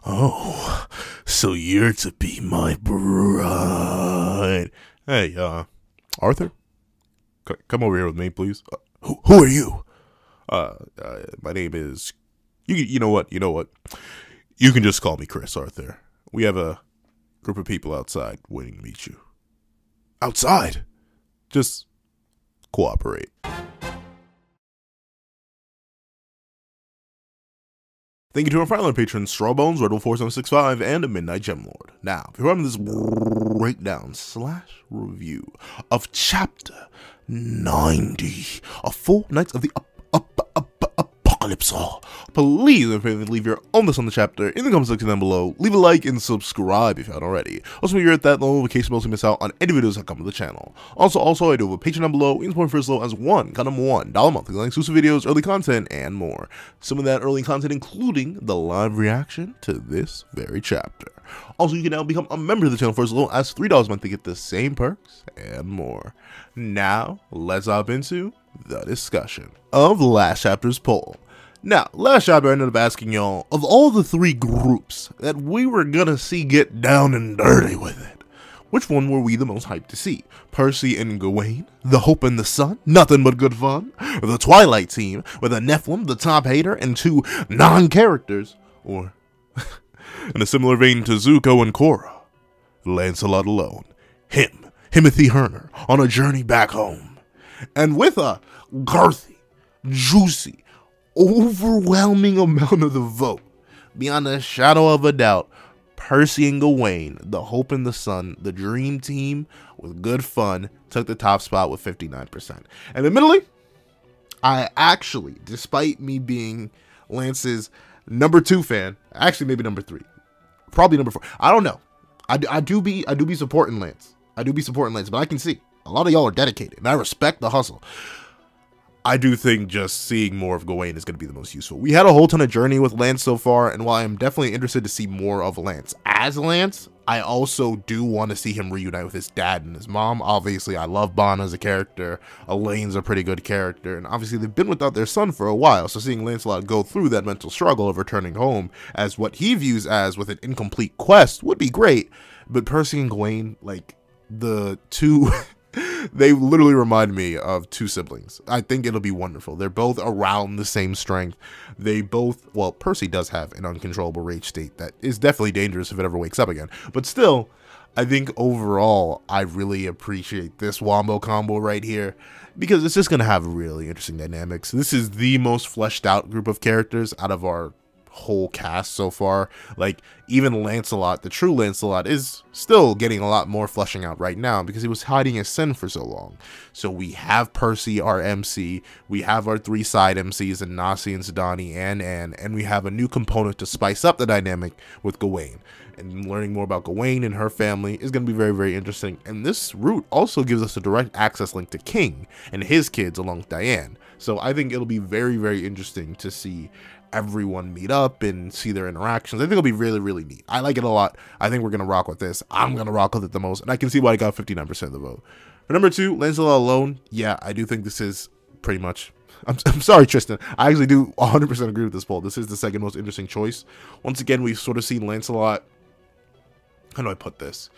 Oh, so you're to be my bride. Hey, Arthur? Come over here with me, please. Who are you? My name is... You know what? You can just call me Chris, Arthur. We have a group of people outside waiting to meet you. Outside? Just cooperate. Thank you to our final patrons, Strawbones, Redwolf4765, and a Midnight Gemlord. Now, before I'm this breakdown / review of chapter 90 of 4 Knights of the Apocalypse, please leave your own list on the chapter in the comment section down below. Leave a like and subscribe if you haven't already. Also, when you're at that notification bell so you miss out on any videos that come to the channel. Also, I do have a Patreon down below. You can support for as low as $1 monthly, exclusive videos, early content, and more. Some of that early content including the live reaction to this very chapter. Also, you can now become a member of the channel for as low as $3 a month to get the same perks and more. Now, let's hop into the discussion of last chapter's poll. Now, last chapter I ended up asking y'all, of all the 3 groups that we were gonna see get down and dirty with it, which one were we the most hyped to see? Percy and Gawain, the Hope and the Sun, nothing but good fun, the Twilight team, with a Nephilim, the top hater, and 2 non-characters, or, in a similar vein to Zuko and Korra, Lancelot alone, Himothy Herner, on a journey back home, and with a girthy, juicy, overwhelming amount of the vote, beyond a shadow of a doubt, Percy and Gawain, the Hope and the Sun, the dream team with good fun, took the top spot with 59%. And admittedly, I actually, despite me being Lance's number 2 fan, actually maybe number 3, probably number 4, I don't know. I do be supporting Lance. But I can see a lot of y'all are dedicated, and I respect the hustle. I do think just seeing more of Gawain is going to be the most useful. We had a whole ton of journey with Lance so far, and while I'm definitely interested to see more of Lance as Lance, I also do want to see him reunite with his dad and his mom. Obviously, I love Bon as a character. Elaine's a pretty good character, and obviously they've been without their son for a while, so seeing Lancelot go through that mental struggle of returning home as what he views as with an incomplete quest would be great. But Percy and Gawain, like, the 2... they literally remind me of 2 siblings. I think it'll be wonderful. They're both around the same strength. They both, well, Percy does have an uncontrollable rage state that is definitely dangerous if it ever wakes up again. But still, I think overall, I really appreciate this wombo combo right here because it's just going to have really interesting dynamics. This is the most fleshed out group of characters out of our whole cast so far. Like, even Lancelot, the true Lancelot, is still getting a lot more fleshing out right now because he was hiding his sin for so long. So we have Percy, our MC, we have our 3 side MCs and Nasiens, Donny, and Anne, and we have a new component to spice up the dynamic with Gawain. And learning more about Gawain and her family is going to be very, very interesting. And this route also gives us a direct access link to King and his kids along with Diane. So I think it'll be very, very interesting to see everyone meet up and see their interactions. I think it'll be really, really neat. I like it a lot. I think we're going to rock with this. I'm going to rock with it the most, and I can see why it got 59% of the vote. For number 2, Lancelot alone, yeah, I do think this is pretty much... I'm sorry, Tristan. I actually do 100% agree with this poll. This is the second most interesting choice. Once again, we've sort of seen Lancelot... How do I put this?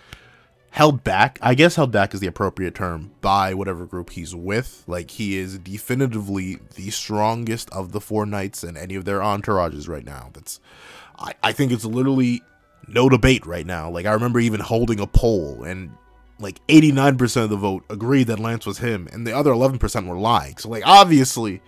Held back. I guess held back is the appropriate term by whatever group he's with. Like, he is definitively the strongest of the 4 knights and any of their entourages right now. That's, I think it's literally no debate right now. Like, I remember even holding a poll and like 89% of the vote agreed that Lance was him and the other 11% were lying. So like, obviously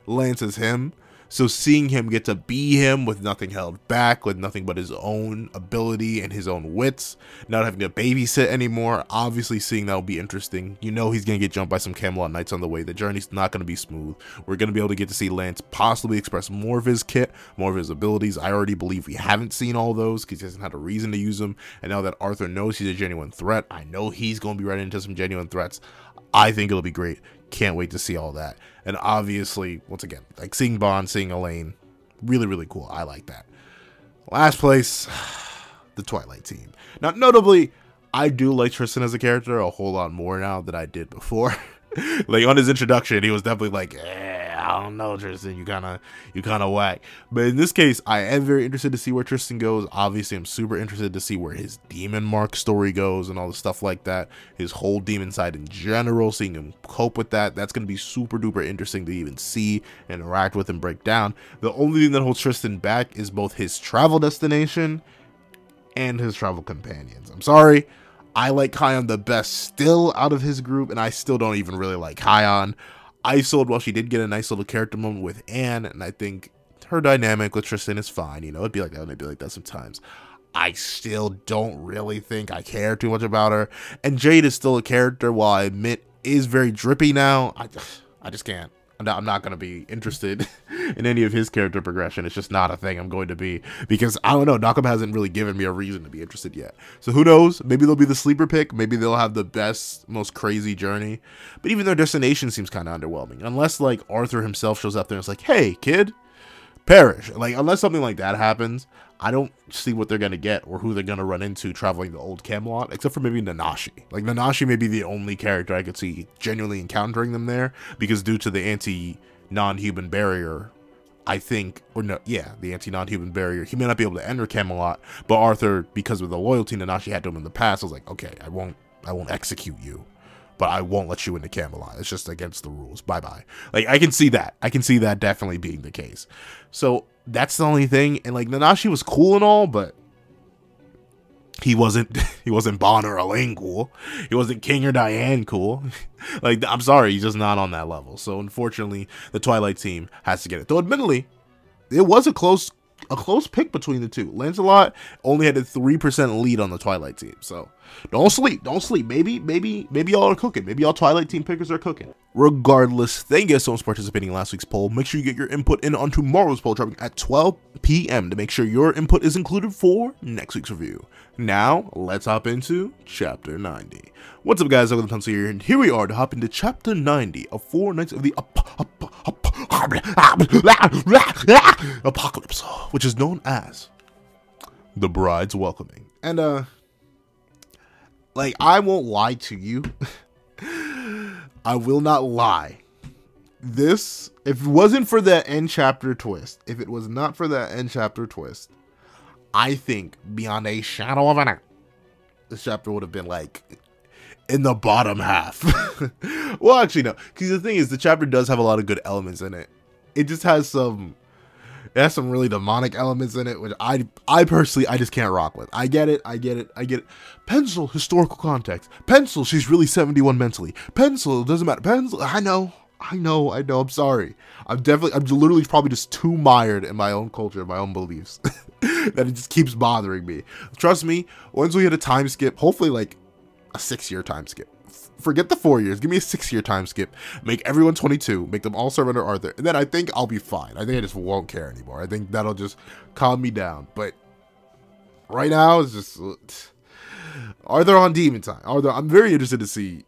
Lance is him. So seeing him get to be him with nothing held back, with nothing but his own ability and his own wits, not having to babysit anymore, obviously seeing that will be interesting. You know he's going to get jumped by some Camelot Knights on the way. The journey's not going to be smooth. We're going to be able to get to see Lance possibly express more of his kit, more of his abilities. I already believe we haven't seen all those because he hasn't had a reason to use them. And now that Arthur knows he's a genuine threat, I know he's going to be running into some genuine threats. I think it'll be great. Can't wait to see all that. And obviously, once again, like seeing Bond, seeing Elaine, really, really cool. I like that. Last place, the Twilight team. Now, notably, I do like Tristan as a character a whole lot more now than I did before. Like, on his introduction, he was definitely like, I don't know, Tristan, you kind of whack. But in this case, I am very interested to see where Tristan goes. Obviously, I'm super interested to see where his demon mark story goes and all the stuff like that. His whole demon side in general, seeing him cope with that. That's going to be super duper interesting to even see, interact with, and break down. The only thing that holds Tristan back is both his travel destination and his travel companions. I'm sorry. I like Chion the best still out of his group, and I still don't even really like Chion. Isolde, while she did get a nice little character moment with Anne, and I think her dynamic with Tristan is fine. You know, it'd be like that, and it'd be like that sometimes. I still don't really think I care too much about her. And Jade is still a character, while I admit is very drippy now. I just can't. I'm not going to be interested in any of his character progression. It's just not a thing I'm going to be, because I don't know, Nakaba hasn't really given me a reason to be interested yet. So who knows? Maybe they'll be the sleeper pick. Maybe they'll have the best, most crazy journey. But even their destination seems kind of underwhelming. Unless like Arthur himself shows up there and it's like, hey kid, perish. Like, unless something like that happens, I don't see what they're going to get or who they're going to run into traveling the old Camelot, except for maybe Nanashi. Like, Nanashi may be the only character I could see genuinely encountering them there, because due to the anti-non-human barrier, I think, or no, yeah, the anti-non-human barrier, he may not be able to enter Camelot, but Arthur, because of the loyalty Nanashi had to him in the past, was like, okay, I won't execute you, but I won't let you into Camelot. It's just against the rules. Bye-bye. Like, I can see that. I can see that definitely being the case. So that's the only thing. And like, Nanashi was cool and all, but he wasn't Bon or Elaine cool. He wasn't King or Diane cool. Like, I'm sorry, he's just not on that level. So unfortunately, the Twilight team has to get it. Though admittedly, it was a close pick between the two. Lancelot only had a 3% lead on the Twilight team. So don't sleep. Maybe y'all are cooking. Maybe y'all Twilight team pickers are cooking. Regardless, thank you so much for participating in last week's poll. Make sure you get your input in on tomorrow's poll, dropping at 12 p.m. to make sure your input is included for next week's review. Now, let's hop into Chapter 90. What's up, guys? I'm the Pencil here, and here we are to hop into Chapter 90 of Four Knights of the Apocalypse, which is known as The Bride's Welcoming. And, like, I won't lie to you. I will not lie. This, if it wasn't for that end chapter twist, if it was not for that end chapter twist, I think beyond a shadow of a doubt, this chapter would have been like in the bottom half. Well, actually, no, because the thing is, the chapter does have a lot of good elements in it. It just has some, it has some really demonic elements in it, which I personally, I just can't rock with. I get it. Pencil, historical context. Pencil, she's really 71 mentally. Pencil, it doesn't matter. Pencil, I know. I'm sorry. I'm literally probably just too mired in my own culture, my own beliefs, that it just keeps bothering me. Trust me, once we hit a time skip, hopefully like a 6-year time skip. Forget the 4 years. Give me a 6-year time skip. Make everyone 22. Make them all serve under Arthur. And then I think I'll be fine. I think I just won't care anymore. I think that'll just calm me down. But right now, it's just Arthur on demon time. Arthur, I'm very interested to see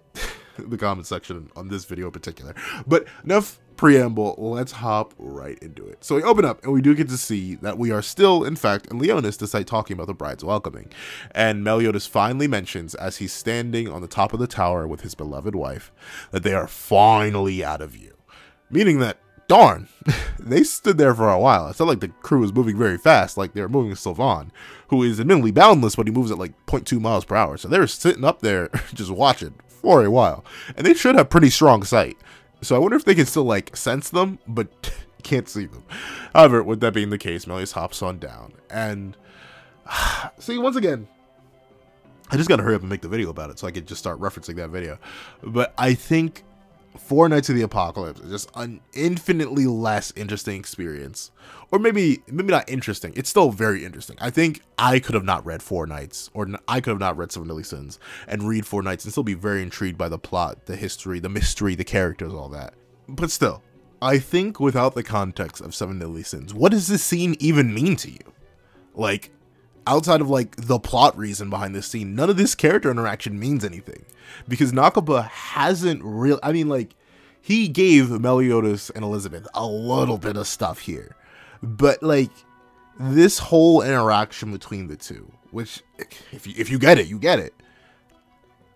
the comment section on this video in particular. But enough preamble, let's hop right into it. So we open up and we do get to see that we are still, in fact, in Leonis, despite talking about the bride's welcoming. And Meliodas finally mentions, as he's standing on the top of the tower with his beloved wife, that they are finally out of view. Meaning that, darn, they stood there for a while. It's not like the crew was moving very fast, like they were moving with Sylvan, who is admittedly boundless, but he moves at like 0.2 miles per hour. So they were sitting up there just watching for a while. And they should have pretty strong sight. So I wonder if they can still, like, sense them, but can't see them. However, with that being the case, Meliodas hops on down. And, see, once again, I just gotta hurry up and make the video about it so I can just start referencing that video. But I think Four Knights of the Apocalypse is just an infinitely less interesting experience. Or maybe not interesting. It's still very interesting. I think I could have not read Four Knights, or I could have not read Seven Deadly Sins and read Four Knights and still be very intrigued by the plot, the history, the mystery, the characters, all that. But still, I think without the context of Seven Deadly Sins, what does this scene even mean to you? Like, outside of like the plot reason behind this scene, none of this character interaction means anything. Because Nakaba hasn't really, I mean, like, he gave Meliodas and Elizabeth a little bit of stuff here. But like, this whole interaction between the two, which if you get it, you get it.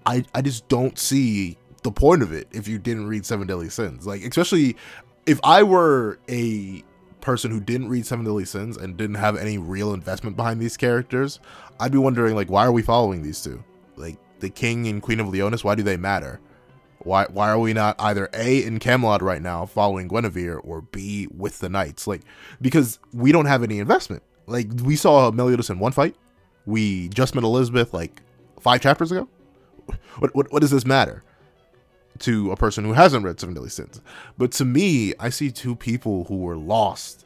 I just don't see the point of it if you didn't read Seven Deadly Sins. Like, especially if I were a person who didn't read Seven Deadly Sins and didn't have any real investment behind these characters, I'd be wondering, like, why are we following these two? Like, the King and Queen of Leonis, why do they matter? Why are we not either A, in Camelot right now following Guinevere, or B, with the Knights? Like, because we don't have any investment. Like, we saw Meliodas in one fight. We just met Elizabeth like 5 chapters ago. What does this matter to a person who hasn't read Seven Deadly Sins? But to me, I see two people who were lost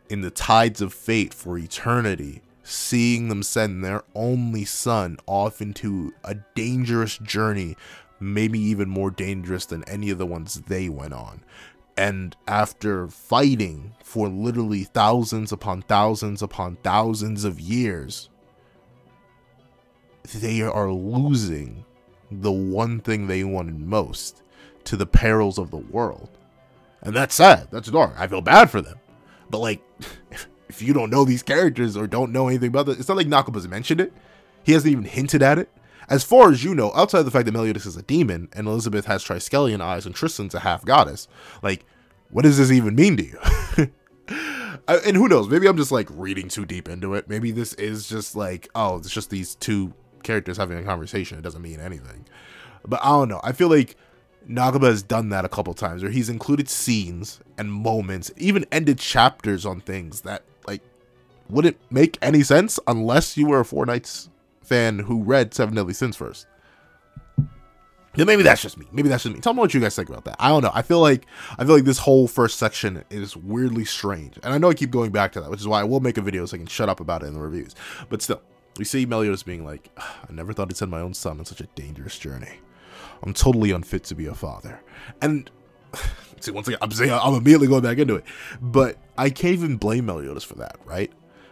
in the tides of fate for eternity, seeing them send their only son off into a dangerous journey, maybe even more dangerous than any of the ones they went on. And after fighting for literally thousands upon thousands upon thousands of years, they are losing the one thing they wanted most to the perils of the world. And that's sad. That's dark. I feel bad for them. But, like, if you don't know these characters or don't know anything about it, it's not like Nakaba's mentioned it. He hasn't even hinted at it. As far as you know, outside of the fact that Meliodas is a demon and Elizabeth has Triskelion eyes and Tristan's a half goddess, like, what does this even mean to you? And who knows? Maybe I'm just, like, reading too deep into it. Maybe this is just like, oh, it's just these two characters having a conversation. It doesn't mean anything. But I don't know. I feel like Nakaba has done that a couple times where he's included scenes and moments, even ended chapters on things that, like, wouldn't make any sense unless you were a Four Knights fan who read Seven Deadly Sins first. Yeah, maybe that's just me. Maybe that's just me. Tell me what you guys think about that. I don't know. I feel like this whole first section is weirdly strange. And I know I keep going back to that, which is why I will make a video so I can shut up about it in the reviews. But still, we see Meliodas being like, I never thought I'd send my own son on such a dangerous journey. I'm totally unfit to be a father. And see, once again, I'm immediately going back into it. But I can't even blame Meliodas for that, right?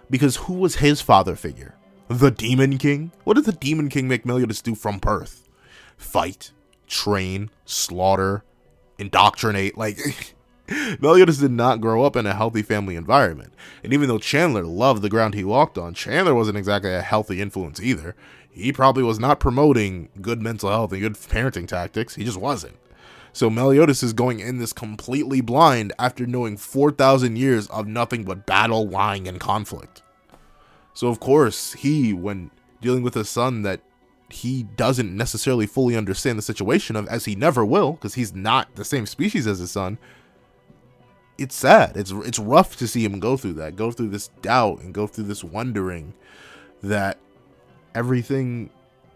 Because who was his father figure? The Demon King? What did the Demon King make Meliodas do from birth? Fight, train, slaughter, indoctrinate. Like, Meliodas did not grow up in a healthy family environment. And even though Chandler loved the ground he walked on, Chandler wasn't exactly a healthy influence either. He probably was not promoting good mental health and good parenting tactics. He just wasn't. So Meliodas is going in this completely blind after knowing 4,000 years of nothing but battle, lying, and conflict. So of course, he, when dealing with a son that he doesn't necessarily fully understand the situation of, as he never will, because he's not the same species as his son, it's sad. It's rough to see him go through that, go through this doubt, and go through this wondering that everything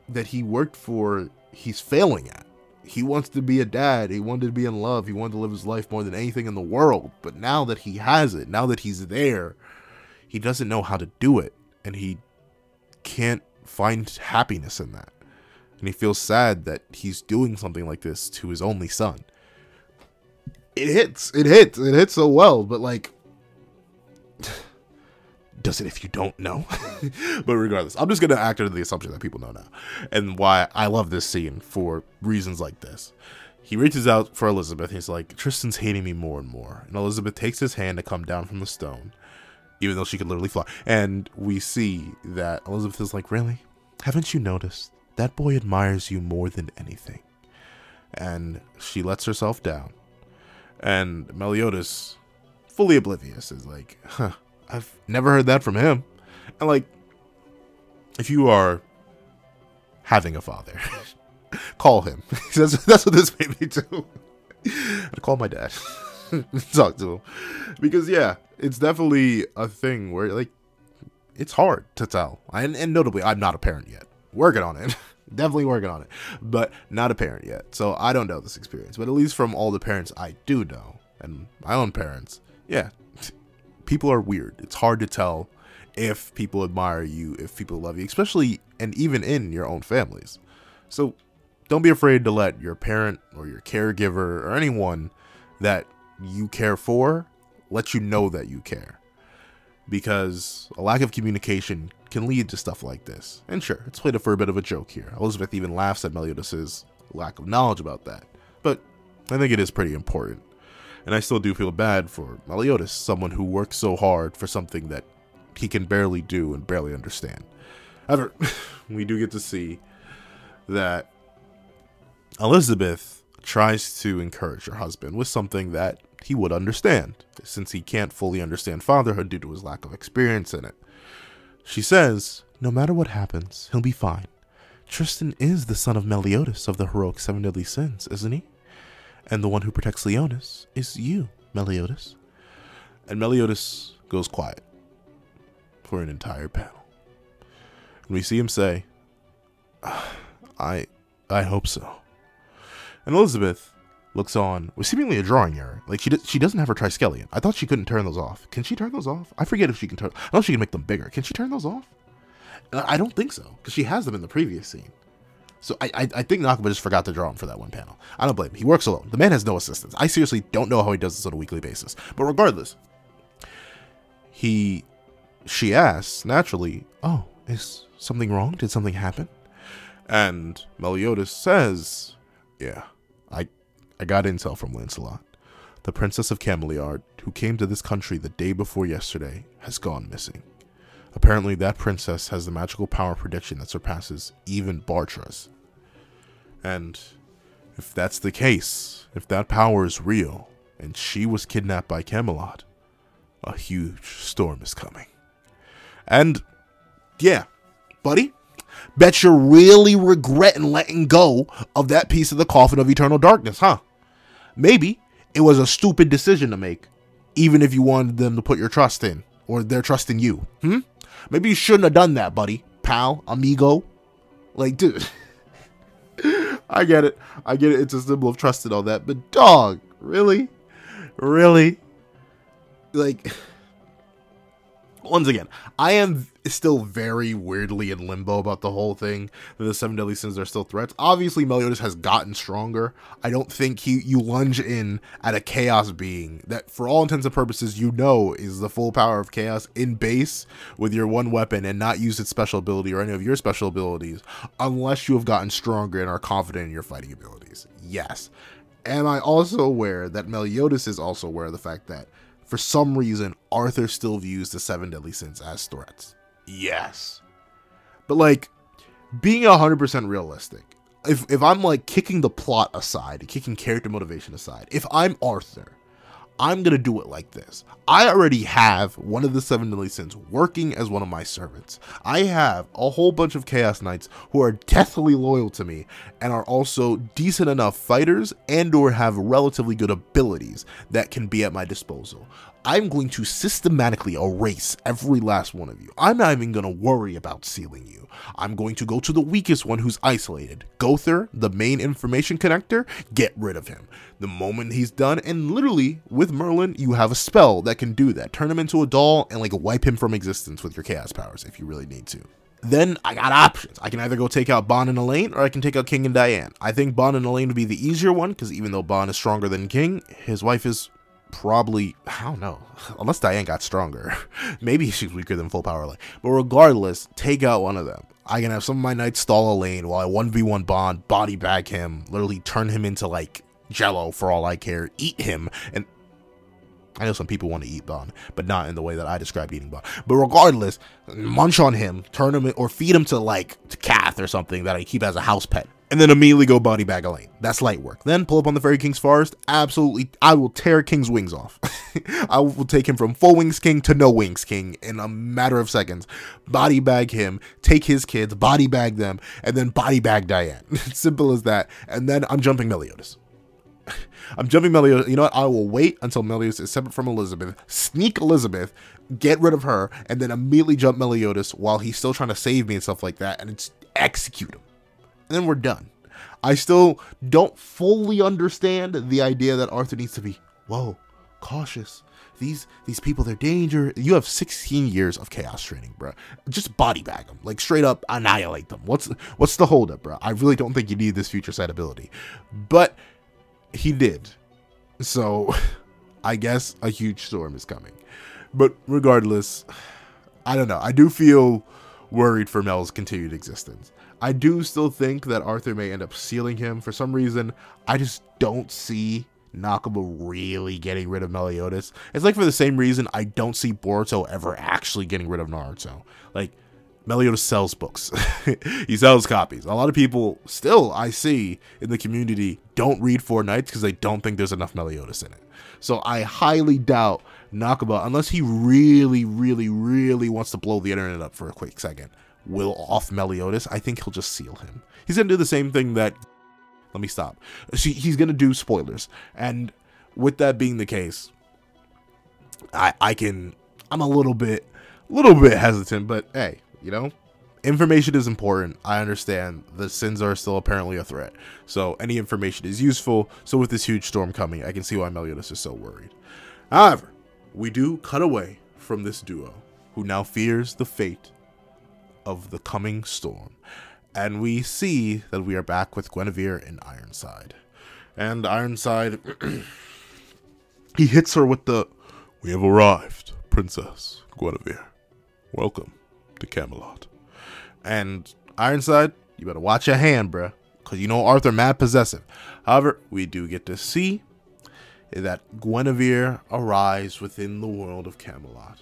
that he worked for, he's failing at. He wants to be a dad. He wanted to be in love. He wanted to live his life more than anything in the world. But now that he has it, now that he's there, he doesn't know how to do it. And he can't find happiness in that. And he feels sad that he's doing something like this to his only son. It hits so well, but like, does it if you don't know? But regardless, I'm just gonna act under the assumption that people know now, and why I love this scene for reasons like this. He reaches out for Elizabeth. He's like, Tristan's hating me more and more, and Elizabeth takes his hand to come down from the stone, even though she could literally fly. And we see that Elizabeth is like, really? Haven't you noticed? That boy admires you more than anything. And she lets herself down. And Meliodas, fully oblivious, is like, huh, I've never heard that from him. And like, if you are having a father, call him. That's what this made me do. I'd call my dad. Talk to him. Because yeah, it's definitely a thing where like, it's hard to tell. And notably, I'm not a parent yet. Working on it. Definitely working on it. But not a parent yet. So I don't know this experience. But at least from all the parents I do know, and my own parents, yeah, people are weird. It's hard to tell if people admire you, if people love you, especially and even in your own families. So don't be afraid to let your parent or your caregiver or anyone that you care for let you know that you care. Because a lack of communication can lead to stuff like this. And sure, it's played for a bit of a joke here. Elizabeth even laughs at Meliodas' lack of knowledge about that. But I think it is pretty important. And I still do feel bad for Meliodas, someone who works so hard for something that he can barely do and barely understand. However, we do get to see that Elizabeth tries to encourage her husband with something that he would understand, since he can't fully understand fatherhood due to his lack of experience in it. She says, no matter what happens, he'll be fine. Tristan is the son of Meliodas of the heroic Seven Deadly Sins, isn't he? And the one who protects Leonis is you, Meliodas. And Meliodas goes quiet for an entire panel. And we see him say, I hope so. And Elizabeth looks on with seemingly a drawing error. Like, she doesn't have her triskelion. I thought she couldn't turn those off. Can she turn those off? I forget if she can turn. I know she can make them bigger. Can she turn those off? I don't think so, because she has them in the previous scene. So I think Nakaba just forgot to draw him for that one panel. I don't blame him. He works alone. The man has no assistants. I seriously don't know how he does this on a weekly basis. But regardless, she asks, naturally, oh, is something wrong? Did something happen? And Meliodas says, yeah, I got intel from Lancelot. The Princess of Cameliard, who came to this country the day before yesterday, has gone missing. Apparently, that princess has the magical power prediction that surpasses even Bartra's. And if that's the case, if that power is real, and she was kidnapped by Camelot, a huge storm is coming. And, yeah, buddy, bet you're really regretting letting go of that piece of the coffin of eternal darkness, huh? Maybe it was a stupid decision to make, even if you wanted them to put your trust in, or their trust in you, Maybe you shouldn't have done that, buddy, pal, amigo. Like, dude, I get it. It's a symbol of trust and all that, but dog, really? Like, once again, I am still very weirdly in limbo about the whole thing, that the Seven Deadly Sins are still threats. Obviously, Meliodas has gotten stronger. I don't think you lunge in at a chaos being that, for all intents and purposes, you know is the full power of chaos in base with your one weapon and not use its special ability or any of your special abilities, unless you have gotten stronger and are confident in your fighting abilities. Yes. Am I also aware that Meliodas is also aware of the fact that, for some reason, Arthur still views the Seven Deadly Sins as threats? Yes. But, like, being 100% realistic, if I'm, like, kicking the plot aside, kicking character motivation aside, if I'm Arthur, I'm gonna do it like this. I already have one of the Seven Deadly Sins working as one of my servants. I have a whole bunch of Chaos Knights who are deathly loyal to me and are also decent enough fighters and or have relatively good abilities that can be at my disposal. I'm going to systematically erase every last one of you. I'm not even going to worry about sealing you. I'm going to go to the weakest one who's isolated. Gother, the main information connector, get rid of him. The moment he's done, and literally, with Merlin, you have a spell that can do that. Turn him into a doll and, like, wipe him from existence with your chaos powers if you really need to. Then I got options. I can either go take out Bon and Elaine, or I can take out King and Diane. I think Bon and Elaine would be the easier one, because even though Bon is stronger than King, his wife is probably, I don't know, unless Diane got stronger. Maybe she's weaker than full power Elaine. But regardless, take out one of them. I can have some of my knights stall Elaine while I 1v1 Bon, body bag him, literally turn him into, like, Jello for all I care, eat him, and I know some people want to eat Bon, but not in the way that I described eating Bon. But regardless, munch on him, turn him, or feed him to, like, to Kath or something that I keep as a house pet, and then immediately go body bag Elaine. That's light work. Then pull up on the Fairy King's Forest. Absolutely, I will tear King's wings off. I will take him from full wings King to no wings King in a matter of seconds. Body bag him, take his kids, body bag them, and then body bag Diane. Simple as that. And then I'm jumping Meliodas. I'm jumping Meliodas. You know what? I will wait until Meliodas is separate from Elizabeth, sneak Elizabeth, get rid of her, and then immediately jump Meliodas while he's still trying to save me and stuff like that, and it's execute him. And then we're done. I still don't fully understand the idea that Arthur needs to be, whoa, cautious. These people, they're danger. You have 16 years of chaos training, bro. Just body bag them. Like, straight up annihilate them. What's the holdup, bro? I really don't think you need this future sight ability. But he did. So I guess a huge storm is coming. But regardless, I don't know. I do feel worried for Mel's continued existence. I do still think that Arthur may end up sealing him. For some reason, I just don't see Nakaba really getting rid of Meliodas. It's like for the same reason I don't see Boruto ever actually getting rid of Naruto. Like, Meliodas sells books. He sells copies. A lot of people still, I see, in the community, don't read Four Knights because they don't think there's enough Meliodas in it. So I highly doubt Nakaba, unless he really, really, really wants to blow the internet up for a quick second, will off Meliodas. I think he'll just seal him. He's going to do the same thing that... Let me stop. He's going to do spoilers. And with that being the case, I'm a little bit hesitant, but hey, you know, information is important. I understand the sins are still apparently a threat, so any information is useful. So with this huge storm coming, I can see why Meliodas is so worried. However, we do cut away from this duo who now fears the fate of the coming storm, and we see that we are back with Guinevere and Ironside. And Ironside, he hits her with the, "We have arrived, Princess Guinevere. Welcome to Camelot." And Ironside, you better watch your hand, bruh, because you know Arthur mad possessive. However, we do get to see that Guinevere arrives within the world of Camelot.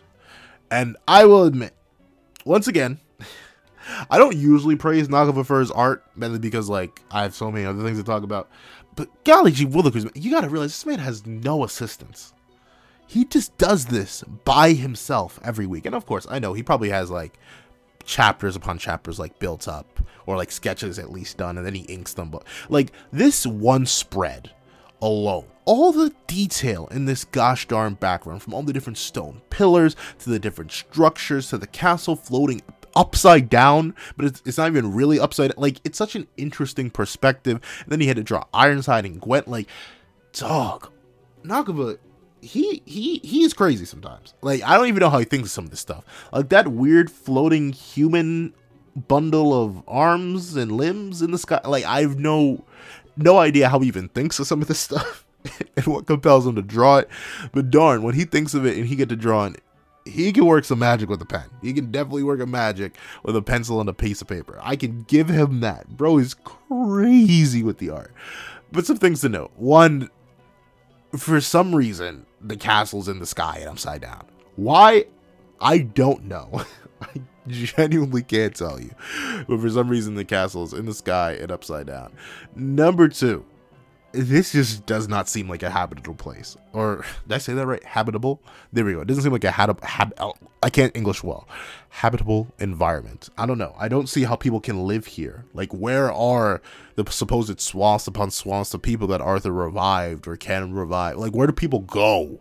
And I will admit, once again, I don't usually praise Nakaba for his art, mainly because, like, I have so many other things to talk about. But golly gee willikers, you gotta realize this man has no assistants. He just does this by himself every week. And of course, I know he probably has, like, chapters upon chapters, like, built up, or, like, sketches at least done, and then he inks them. But, like, this one spread alone, all the detail in this gosh darn background, from all the different stone pillars, to the different structures, to the castle floating upside down, but it's not even really upside down. Like, it's such an interesting perspective. And then he had to draw Ironside and Gwent. Like, dog, Nakaba, he is crazy sometimes. Like, I don't even know how he thinks of some of this stuff. Like that weird floating human bundle of arms and limbs in the sky. Like, I have no idea how he even thinks of some of this stuff and what compels him to draw it. But darn, when he thinks of it and he get to draw it, he can work some magic with a pen. He can definitely work a magic with a pencil and a piece of paper. I can give him that. Bro is crazy with the art. But some things to note. One, for some reason, the castle's in the sky and upside down. Why? I don't know. I genuinely can't tell you. But for some reason, the castle's in the sky and upside down. Number two, this just does not seem like a habitable place. Or, did I say that right? Habitable? There we go. It doesn't seem like a I can't English well. Habitable environment. I don't know. I don't see how people can live here. Like, where are the supposed swaths upon swaths of people that Arthur revived or can revive? Like, where do people go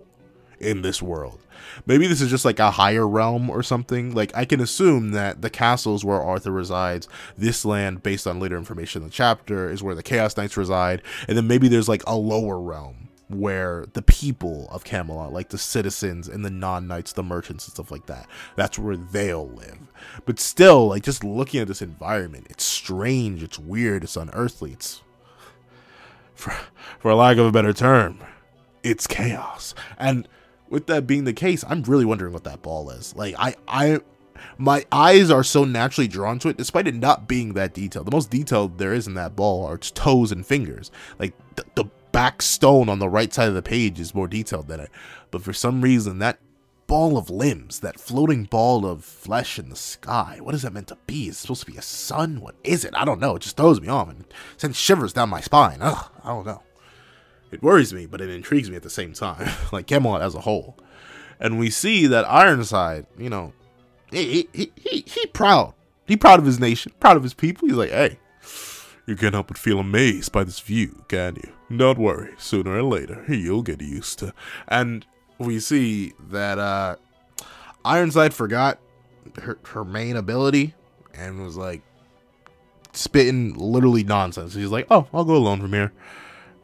in this world? Maybe this is just like a higher realm or something. Like, I can assume that the castles where Arthur resides, this land, based on later information in the chapter, is where the Chaos Knights reside. And then maybe there's like a lower realm where the people of Camelot, like the citizens and the non-knights, the merchants and stuff like that, that's where they'll live. But still, like, just looking at this environment, it's strange, it's weird, it's unearthly, it's, for lack of a better term, it's chaos. And with that being the case, I'm really wondering what that ball is. Like, my eyes are so naturally drawn to it, despite it not being that detailed. The most detailed there is in that ball are its toes and fingers. Like, the back stone on the right side of the page is more detailed than it. But for some reason, that ball of limbs, that floating ball of flesh in the sky, what is that meant to be? Is it supposed to be a sun? What is it? I don't know. It just throws me off and sends shivers down my spine. Ugh, I don't know. It worries me, but it intrigues me at the same time, like Camelot as a whole. And we see that Ironside, you know, he proud. He proud of his nation, proud of his people. He's like, hey, you can't help but feel amazed by this view, can you? Don't worry, sooner or later, you'll get used to. And we see that Ironside forgot her main ability and was like spitting literally nonsense. She's like, oh, I'll go alone from here.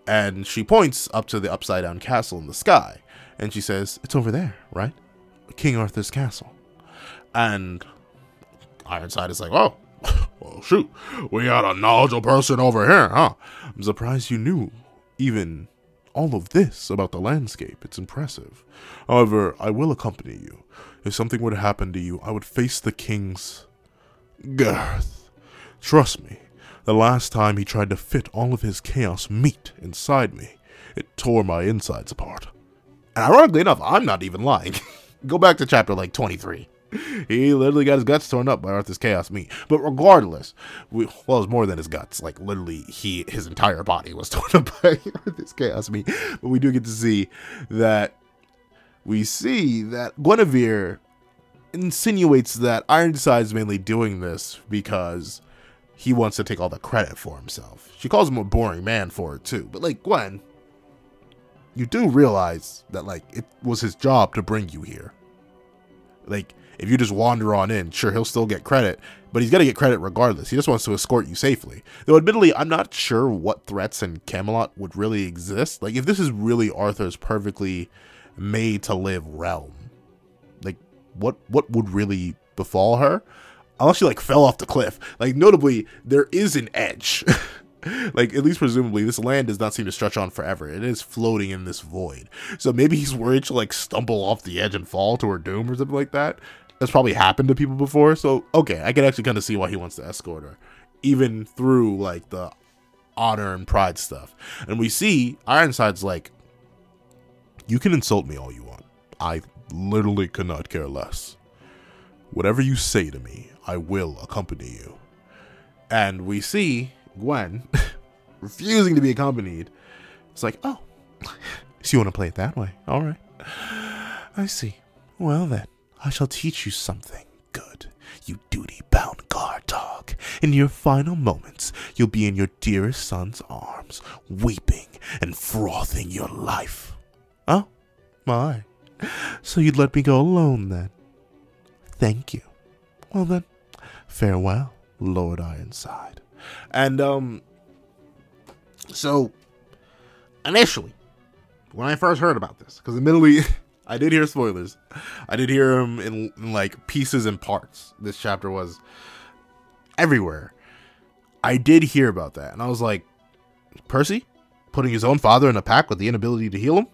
And she points up to the upside down castle in the sky. And she says, it's over there, right? King Arthur's castle. And Ironside is like, oh, well, shoot. We got a knowledgeable person over here, huh? I'm surprised you knew even all of this about the landscape. It's impressive. However, I will accompany you. If something were to happen to you, I would face the king's girth. Trust me. The last time he tried to fit all of his chaos meat inside me, it tore my insides apart. And ironically enough, I'm not even lying. Go back to chapter like 23. He literally got his guts torn up by Arthur's chaos meat. But regardless, well, it was more than his guts. Like, literally, his entire body was torn up by Arthur's chaos meat. But we do get to see that Guinevere insinuates that Ironside's mainly doing this because he wants to take all the credit for himself. She calls him a boring man for it too. But like, Gwen, you do realize that like it was his job to bring you here. Like, if you just wander on in, sure, he'll still get credit, but he's got to get credit regardless. He just wants to escort you safely. Though admittedly, I'm not sure what threats in Camelot would really exist. Like, if this is really Arthur's perfectly made to live realm, like what would really befall her? Unless she like fell off the cliff. Like, notably, there is an edge. Like, at least presumably, this land does not seem to stretch on forever. It is floating in this void. So maybe he's worried she'll like stumble off the edge and fall to her doom or something like that. That's probably happened to people before. So, okay, I can actually kind of see why he wants to escort her. Even through like the honor and pride stuff. And we see Ironside's like, you can insult me all you want. I literally could not care less. Whatever you say to me, I will accompany you. And we see Gwen refusing to be accompanied. It's like, oh, so you want to play it that way? All right. I see. Well then, I shall teach you something good, you duty-bound guard dog. In your final moments, you'll be in your dearest son's arms, weeping and frothing your life. Oh, my. So you'd let me go alone then? Thank you. Well then, farewell, Lord Ironside. And, so, initially, when I first heard about this, because admittedly, I did hear spoilers. I did hear them in like, pieces and parts. This chapter was everywhere. I did hear about that, and I was like, Percy? Putting his own father in a pack with the inability to heal him?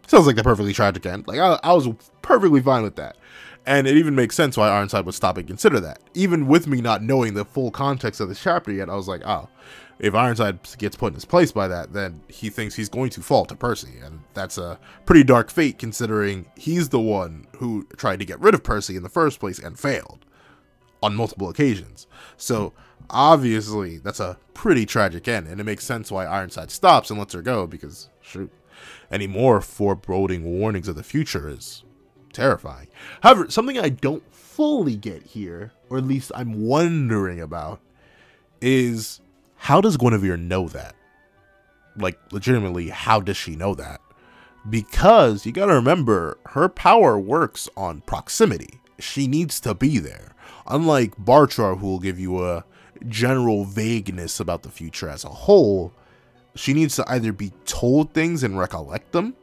Sounds like the perfectly tragic end. Like, I was perfectly fine with that. And it even makes sense why Ironside would stop and consider that. Even with me not knowing the full context of this chapter yet, I was like, oh, if Ironside gets put in his place by that, then he thinks he's going to fall to Percy. And that's a pretty dark fate, considering he's the one who tried to get rid of Percy in the first place and failed on multiple occasions. So, obviously, that's a pretty tragic end. And it makes sense why Ironside stops and lets her go, because, shoot, any more foreboding warnings of the future is terrifying. However, something I don't fully get here, or at least I'm wondering about, is how does Guinevere know that? Like, legitimately, how does she know that? Because you gotta remember, her power works on proximity. She needs to be there. Unlike Bartrar, who will give you a general vagueness about the future as a whole, she needs to either be told things and recollect them,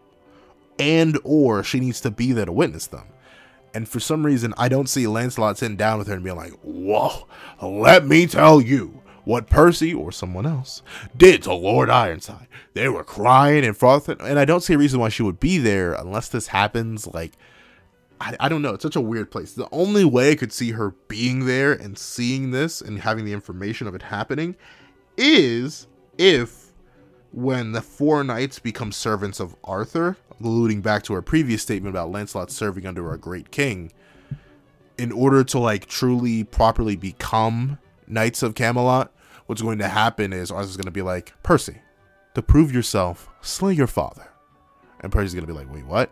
and or she needs to be there to witness them. And for some reason, I don't see Lancelot sitting down with her and being like, whoa, let me tell you what Percy or someone else did to Lord Ironside. They were crying and frothing, and I don't see a reason why she would be there unless this happens. Like, I don't know. It's such a weird place. The only way I could see her being there and seeing this and having the information of it happening is if when the four knights become servants of Arthur, alluding back to our previous statement about Lancelot serving under a great king, in order to like truly properly become knights of Camelot, what's going to happen is Arthur's going to be like, Percy, to prove yourself, slay your father. And Percy's going to be like, wait, what?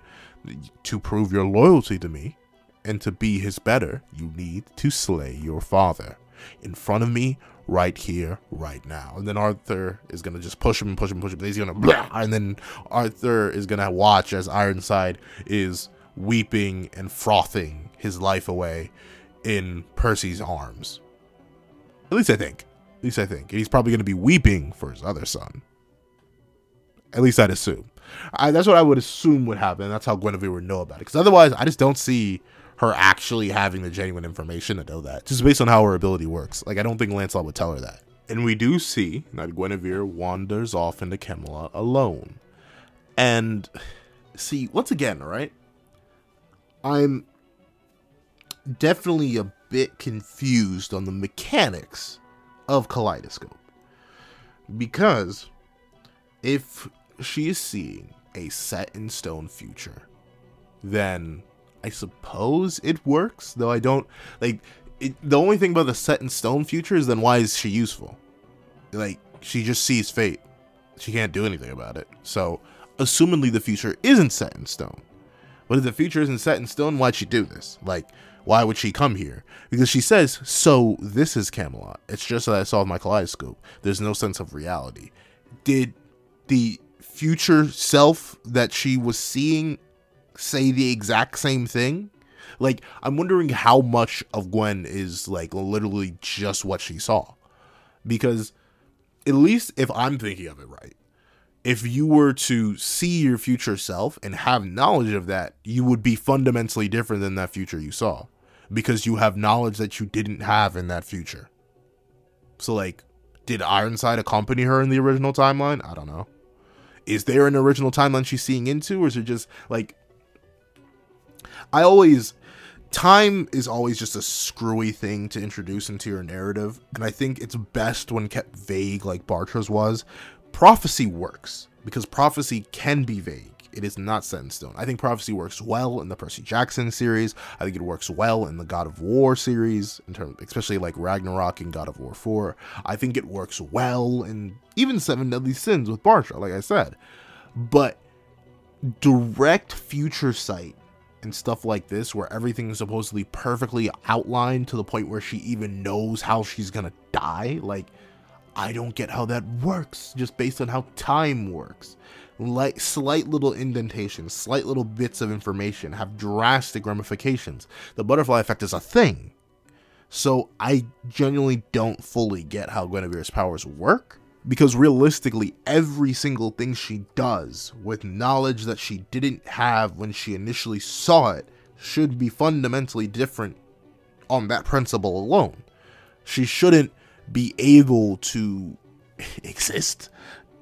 To prove your loyalty to me and to be his better, you need to slay your father in front of me, right here, right now. And then Arthur is going to just push him and push him and push him. He's going to, and then Arthur is going to watch as Ironside is weeping and frothing his life away in Percy's arms. At least I think. At least I think. And he's probably going to be weeping for his other son. At least I'd assume. That's what I would assume would happen. That's how Guinevere would know about it. Because otherwise, I just don't see her actually having the genuine information to know that. Just based on how her ability works. Like, I don't think Lancelot would tell her that. And we do see that Guinevere wanders off into Camelot alone. And, see, once again, right? I'm definitely a bit confused on the mechanics of Kaleidoscope. Because if she is seeing a set-in-stone future, then I suppose it works, though I don't, like, the only thing about the set in stone future is then why is she useful? Like, she just sees fate. She can't do anything about it. So, assumingly the future isn't set in stone. But if the future isn't set in stone, why'd she do this? Like, why would she come here? Because she says, so this is Camelot. It's just that I saw with my kaleidoscope. There's no sense of reality. Did the future self that she was seeing say the exact same thing? Like, I'm wondering how much of Gwen is, like, literally just what she saw. Because, at least if I'm thinking of it right, if you were to see your future self and have knowledge of that, you would be fundamentally different than that future you saw. Because you have knowledge that you didn't have in that future. So, like, did Ironside accompany her in the original timeline? I don't know. Is there an original timeline she's seeing into? Or is it just, like... Time is always just a screwy thing to introduce into your narrative. And I think it's best when kept vague like Bartra's was. Prophecy works, because prophecy can be vague. It is not set in stone. I think prophecy works well in the Percy Jackson series. I think it works well in the God of War series, in terms, especially like Ragnarok and God of War 4. I think it works well in even Seven Deadly Sins with Bartra, like I said. But direct future sight and stuff like this, where everything is supposedly perfectly outlined to the point where she even knows how she's gonna die, like, I don't get how that works, just based on how time works. Like, slight little indentations, slight little bits of information have drastic ramifications. The butterfly effect is a thing. So I genuinely don't fully get how Guinevere's powers work, because realistically, every single thing she does with knowledge that she didn't have when she initially saw it should be fundamentally different on that principle alone. She shouldn't be able to exist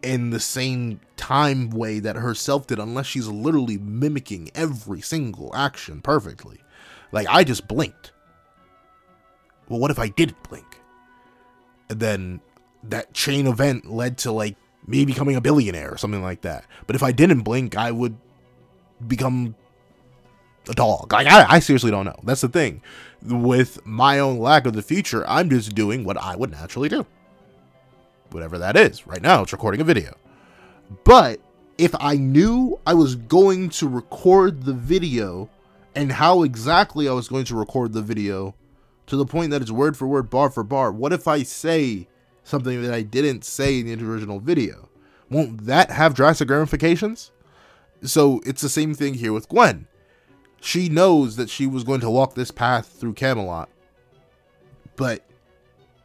in the same time way that herself did, unless she's literally mimicking every single action perfectly. Like, I just blinked. Well, what if I didn't blink? And then that chain event led to, like, me becoming a billionaire or something like that. But if I didn't blink, I would become a dog. Like, I seriously don't know. That's the thing. With my own lack of the future, I'm just doing what I would naturally do. Whatever that is. Right now, it's recording a video. But if I knew I was going to record the video and how exactly I was going to record the video to the point that it's word for word, bar for bar, what if I say something that I didn't say in the original video? Won't that have drastic ramifications? So it's the same thing here with Gwen. She knows that she was going to walk this path through Camelot, but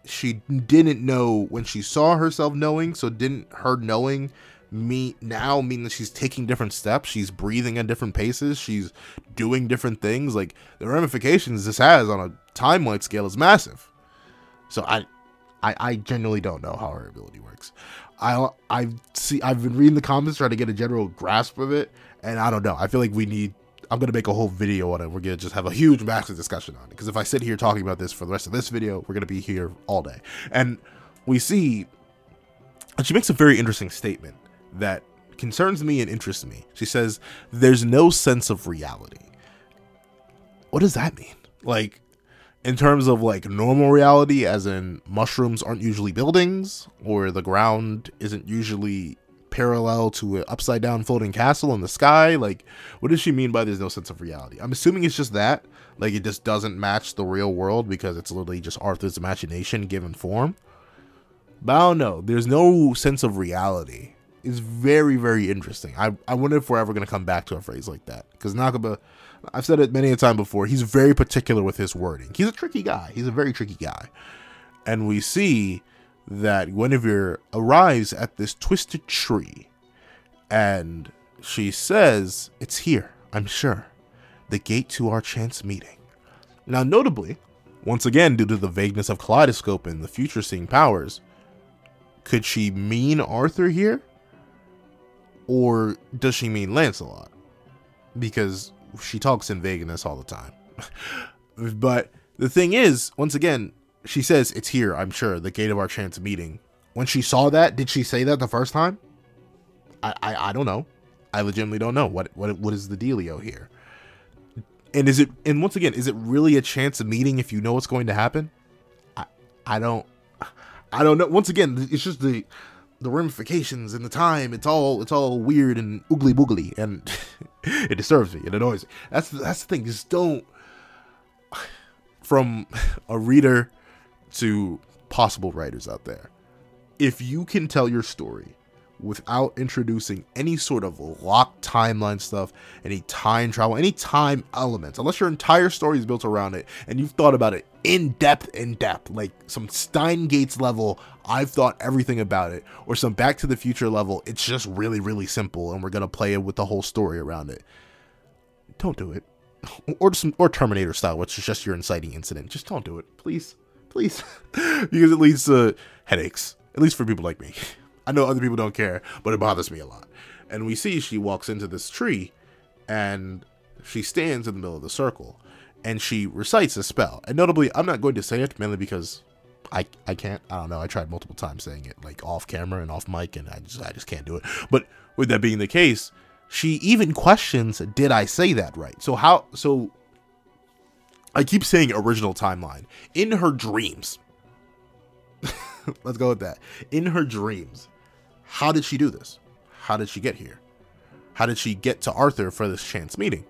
she didn't know when she saw herself knowing, so didn't her knowing mean that she's taking different steps, she's breathing at different paces, she's doing different things? Like, the ramifications this has on a timeline scale is massive. So I genuinely don't know how her ability works. I've been reading the comments trying to get a general grasp of it, and I don't know. I feel like I'm going to make a whole video on it. We're going to just have a huge, massive discussion on it. Because if I sit here talking about this for the rest of this video, we're going to be here all day. And we see, and she makes a very interesting statement that concerns me and interests me. She says, there's no sense of reality. What does that mean? Like, in terms of, like, normal reality, as in mushrooms aren't usually buildings, or the ground isn't usually parallel to an upside down floating castle in the sky? Like, what does she mean by there's no sense of reality? I'm assuming it's just that, like, it just doesn't match the real world because it's literally just Arthur's imagination given form. But I don't know, there's no sense of reality. It's very, very interesting. I wonder if we're ever going to come back to a phrase like that, because Nakaba, I've said it many a time before, he's very particular with his wording. He's a tricky guy. He's a very tricky guy. And we see that Guinevere arrives at this twisted tree, and she says, it's here, I'm sure, the gate to our chance meeting. Now, notably, once again, due to the vagueness of Kaleidoscope and the future seeing powers, could she mean Arthur here? Or does she mean Lancelot? Because she talks in vagueness all the time. But the thing is, once again, she says, it's here, I'm sure, the gate of our chance meeting. When she saw that, did she say that the first time? I don't know. I legitimately don't know. What is the dealio here? And is it, and once again, is it really a chance of meeting if you know what's going to happen? I don't know. Once again, it's just the ramifications and the time. It's all weird and oogly boogly, and it disturbs me. It annoys me. That's the thing. Just don't. From a reader to possible writers out there, if you can tell your story without introducing any sort of locked timeline stuff, any time travel, any time elements, unless your entire story is built around it and you've thought about it in depth, like some Steingates level, I've thought everything about it, or some Back to the Future level, it's just really, really simple and we're going to play it with the whole story around it. Don't do it. Or Terminator style, which is just your inciting incident. Just don't do it, please. Because it leads to headaches, at least for people like me. I know other people don't care, but it bothers me a lot. And we see she walks into this tree, and she stands in the middle of the circle, and she recites a spell. And notably, I'm not going to say it, mainly because I can't. I don't know. I tried multiple times saying it, like off camera and off mic, and I just can't do it. But with that being the case, she even questions, did I say that right? So I keep saying original timeline. In her dreams, let's go with that. In her dreams, how did she do this? How did she get here? How did she get to Arthur for this chance meeting?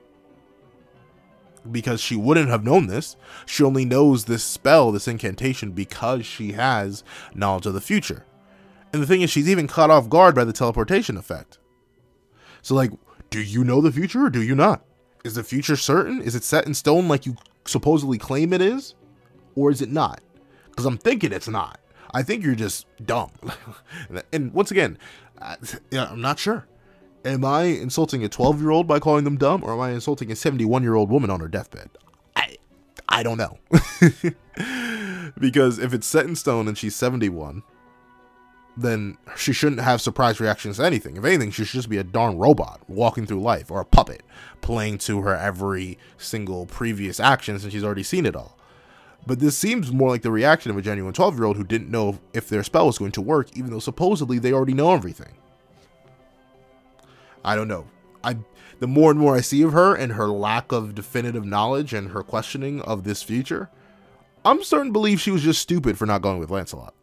Because she wouldn't have known this. She only knows this spell, this incantation, because she has knowledge of the future. And the thing is, she's even caught off guard by the teleportation effect. So, like, do you know the future or do you not? Is the future certain? Is it set in stone like you supposedly claim it is? Or is it not? Because I'm thinking it's not. I think you're just dumb. And once again, I'm not sure. Am I insulting a 12-year-old by calling them dumb, or am I insulting a 71-year-old woman on her deathbed? I don't know. Because if it's set in stone and she's 71, then she shouldn't have surprise reactions to anything. If anything, she should just be a darn robot walking through life, or a puppet playing to her every single previous action since she's already seen it all. But this seems more like the reaction of a genuine 12-year-old who didn't know if their spell was going to work, even though supposedly they already know everything. I don't know. The more and more I see of her and her lack of definitive knowledge and her questioning of this future, I'm starting to believe she was just stupid for not going with Lancelot.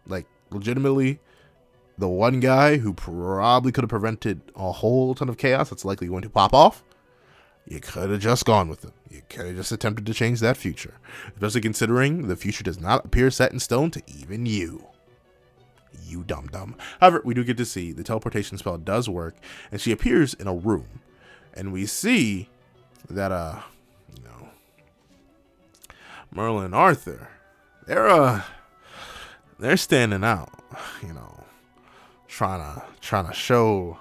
Like, legitimately, the one guy who probably could have prevented a whole ton of chaos that's likely going to pop off, you could have just gone with him. You could have just attempted to change that future. Especially considering the future does not appear set in stone to even you. You dum-dum. However, we do get to see the teleportation spell does work, and she appears in a room. And we see that, Merlin and Arthur, they're standing out, trying to show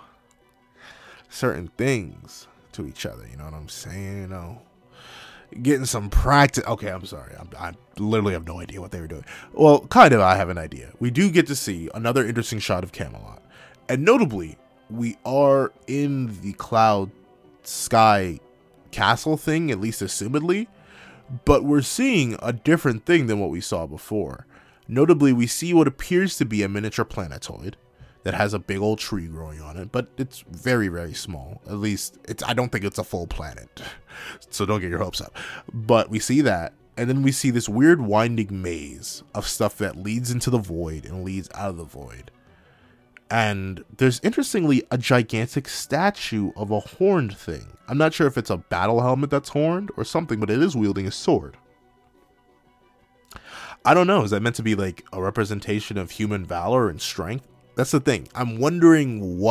certain things to each other, you know what I'm saying? Getting some practice. Okay, I'm sorry. I literally have no idea what they were doing. Well, kind of, I have an idea. We do get to see another interesting shot of Camelot. And notably, we are in the cloud sky castle thing, at least assumedly. But we're seeing a different thing than what we saw before. Notably, we see what appears to be a miniature planetoid that has a big old tree growing on it, but it's very, very small. At least, I don't think it's a full planet, so don't get your hopes up. But we see that, and then we see this weird winding maze of stuff that leads into the void and leads out of the void. And there's, interestingly, a gigantic statue of a horned thing. I'm not sure if it's a battle helmet that's horned or something, but it is wielding a sword. I don't know, is that meant to be like a representation of human valor and strength? That's the thing. I'm wondering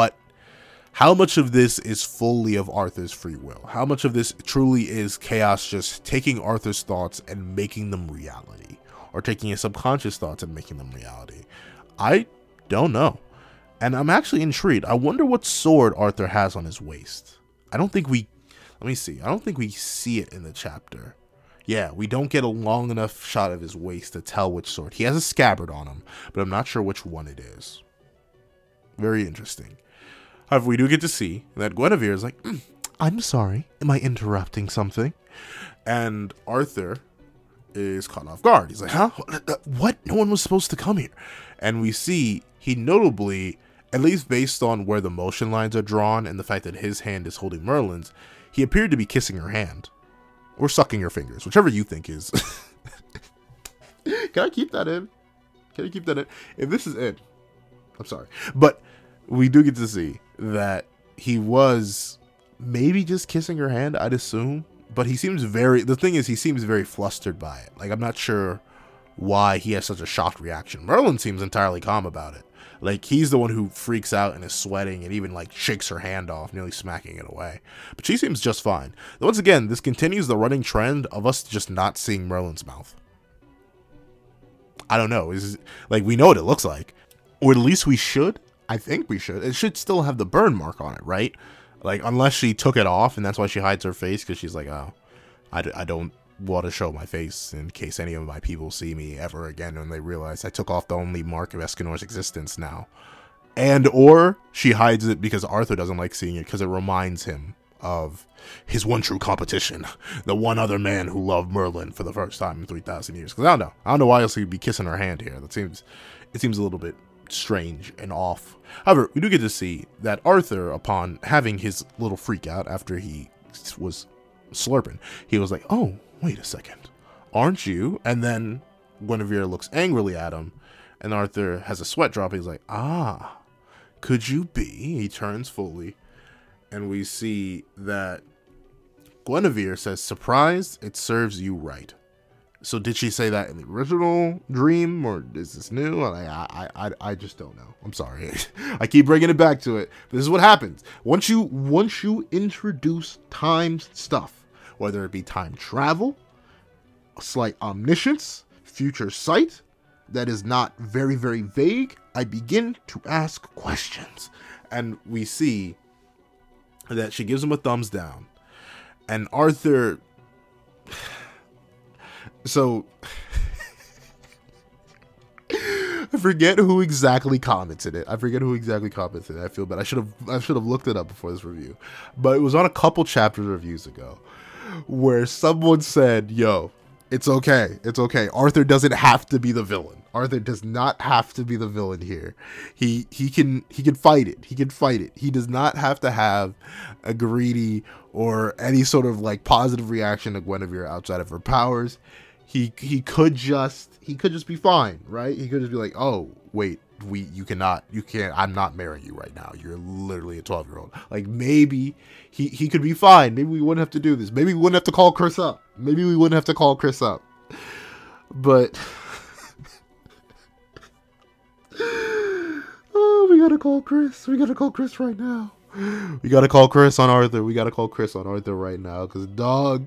how much of this is fully of Arthur's free will? How much of this truly is chaos just taking Arthur's thoughts and making them reality? Or taking his subconscious thoughts and making them reality? I don't know. And I'm actually intrigued. I wonder what sword Arthur has on his waist. Let me see. I don't think we see it in the chapter. Yeah, we don't get a long enough shot of his waist to tell which sword. He has a scabbard on him, but I'm not sure which one it is. Very interesting. However, we do get to see that Guinevere is like, I'm sorry, am I interrupting something? And Arthur is caught off guard. He's like, huh? What? No one was supposed to come here. And we see he notably, at least based on where the motion lines are drawn and the fact that his hand is holding Merlin's, he appeared to be kissing her hand. or sucking her fingers, whichever you think is. Can I keep that in? Can I keep that in? If this is in, I'm sorry. But we do get to see that he was maybe just kissing her hand, I'd assume. But he seems the thing is, he seems very flustered by it. Like, I'm not sure why he has such a shocked reaction. Merlin seems entirely calm about it. Like, he's the one who freaks out and is sweating and even, like, shakes her hand off, nearly smacking it away. But she seems just fine. Once again, this continues the running trend of us just not seeing Merlin's mouth. I don't know. Like, we know what it looks like. Or at least we should. I think we should. It should still have the burn mark on it, right? Like, unless she took it off and that's why she hides her face, because she's like, oh, I don't want to show my face in case any of my people see me ever again when they realize I took off the only mark of Escanor's existence now. And or she hides it because Arthur doesn't like seeing it because it reminds him of his one true competition, the one other man who loved Merlin for the first time in 3,000 years. Because I don't know why else he'd be kissing her hand here. It seems a little bit strange and off. However, we do get to see that Arthur, upon having his little freak out after he was slurping, he was like, oh, wait a second, aren't you? And then Guinevere looks angrily at him, and Arthur has a sweat drop. He's like, ah, could you be? He turns fully, and we see that Guinevere says, surprise, it serves you right. So did she say that in the original dream, or is this new? I just don't know. I'm sorry. I keep bringing it back to it. This is what happens. Once you introduce time stuff, whether it be time travel, a slight omniscience, future sight, that is not very, very vague, I begin to ask questions. And we see that she gives him a thumbs down. And Arthur... So... I forget who exactly commented it. I feel bad. I should have looked it up before this review. But it was on a couple chapter reviews ago, where someone said, yo, it's okay. Arthur doesn't have to be the villain. Arthur does not have to be the villain here. He can fight it. He does not have to have a greedy or any sort of like positive reaction to Guinevere outside of her powers. He could just be fine, right? He could just be like, oh, wait, you can't, I'm not marrying you right now. You're literally a 12-year-old. Like, maybe he could be fine. Maybe we wouldn't have to do this. Maybe we wouldn't have to call Chris up. But, oh, we gotta call Chris. We gotta call Chris right now. We gotta call Chris on Arthur. Right now. Because dog,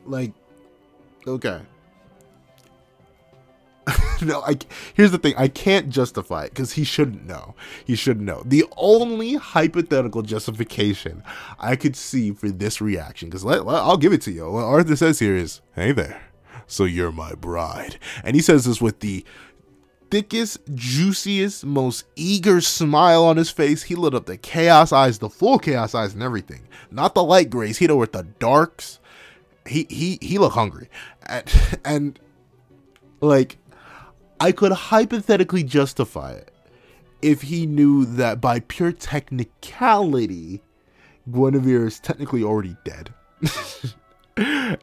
like, okay. No, here's the thing. I can't justify it because he shouldn't know. The only hypothetical justification I could see for this reaction, because I'll give it to you. What Arthur says here is, hey there, so you're my bride. And he says this with the thickest, juiciest, most eager smile on his face. He lit up the chaos eyes, the full chaos eyes and everything. Not the light grays. He did with the darks. He looked hungry. And like, I could hypothetically justify it if he knew that by pure technicality, Guinevere is technically already dead.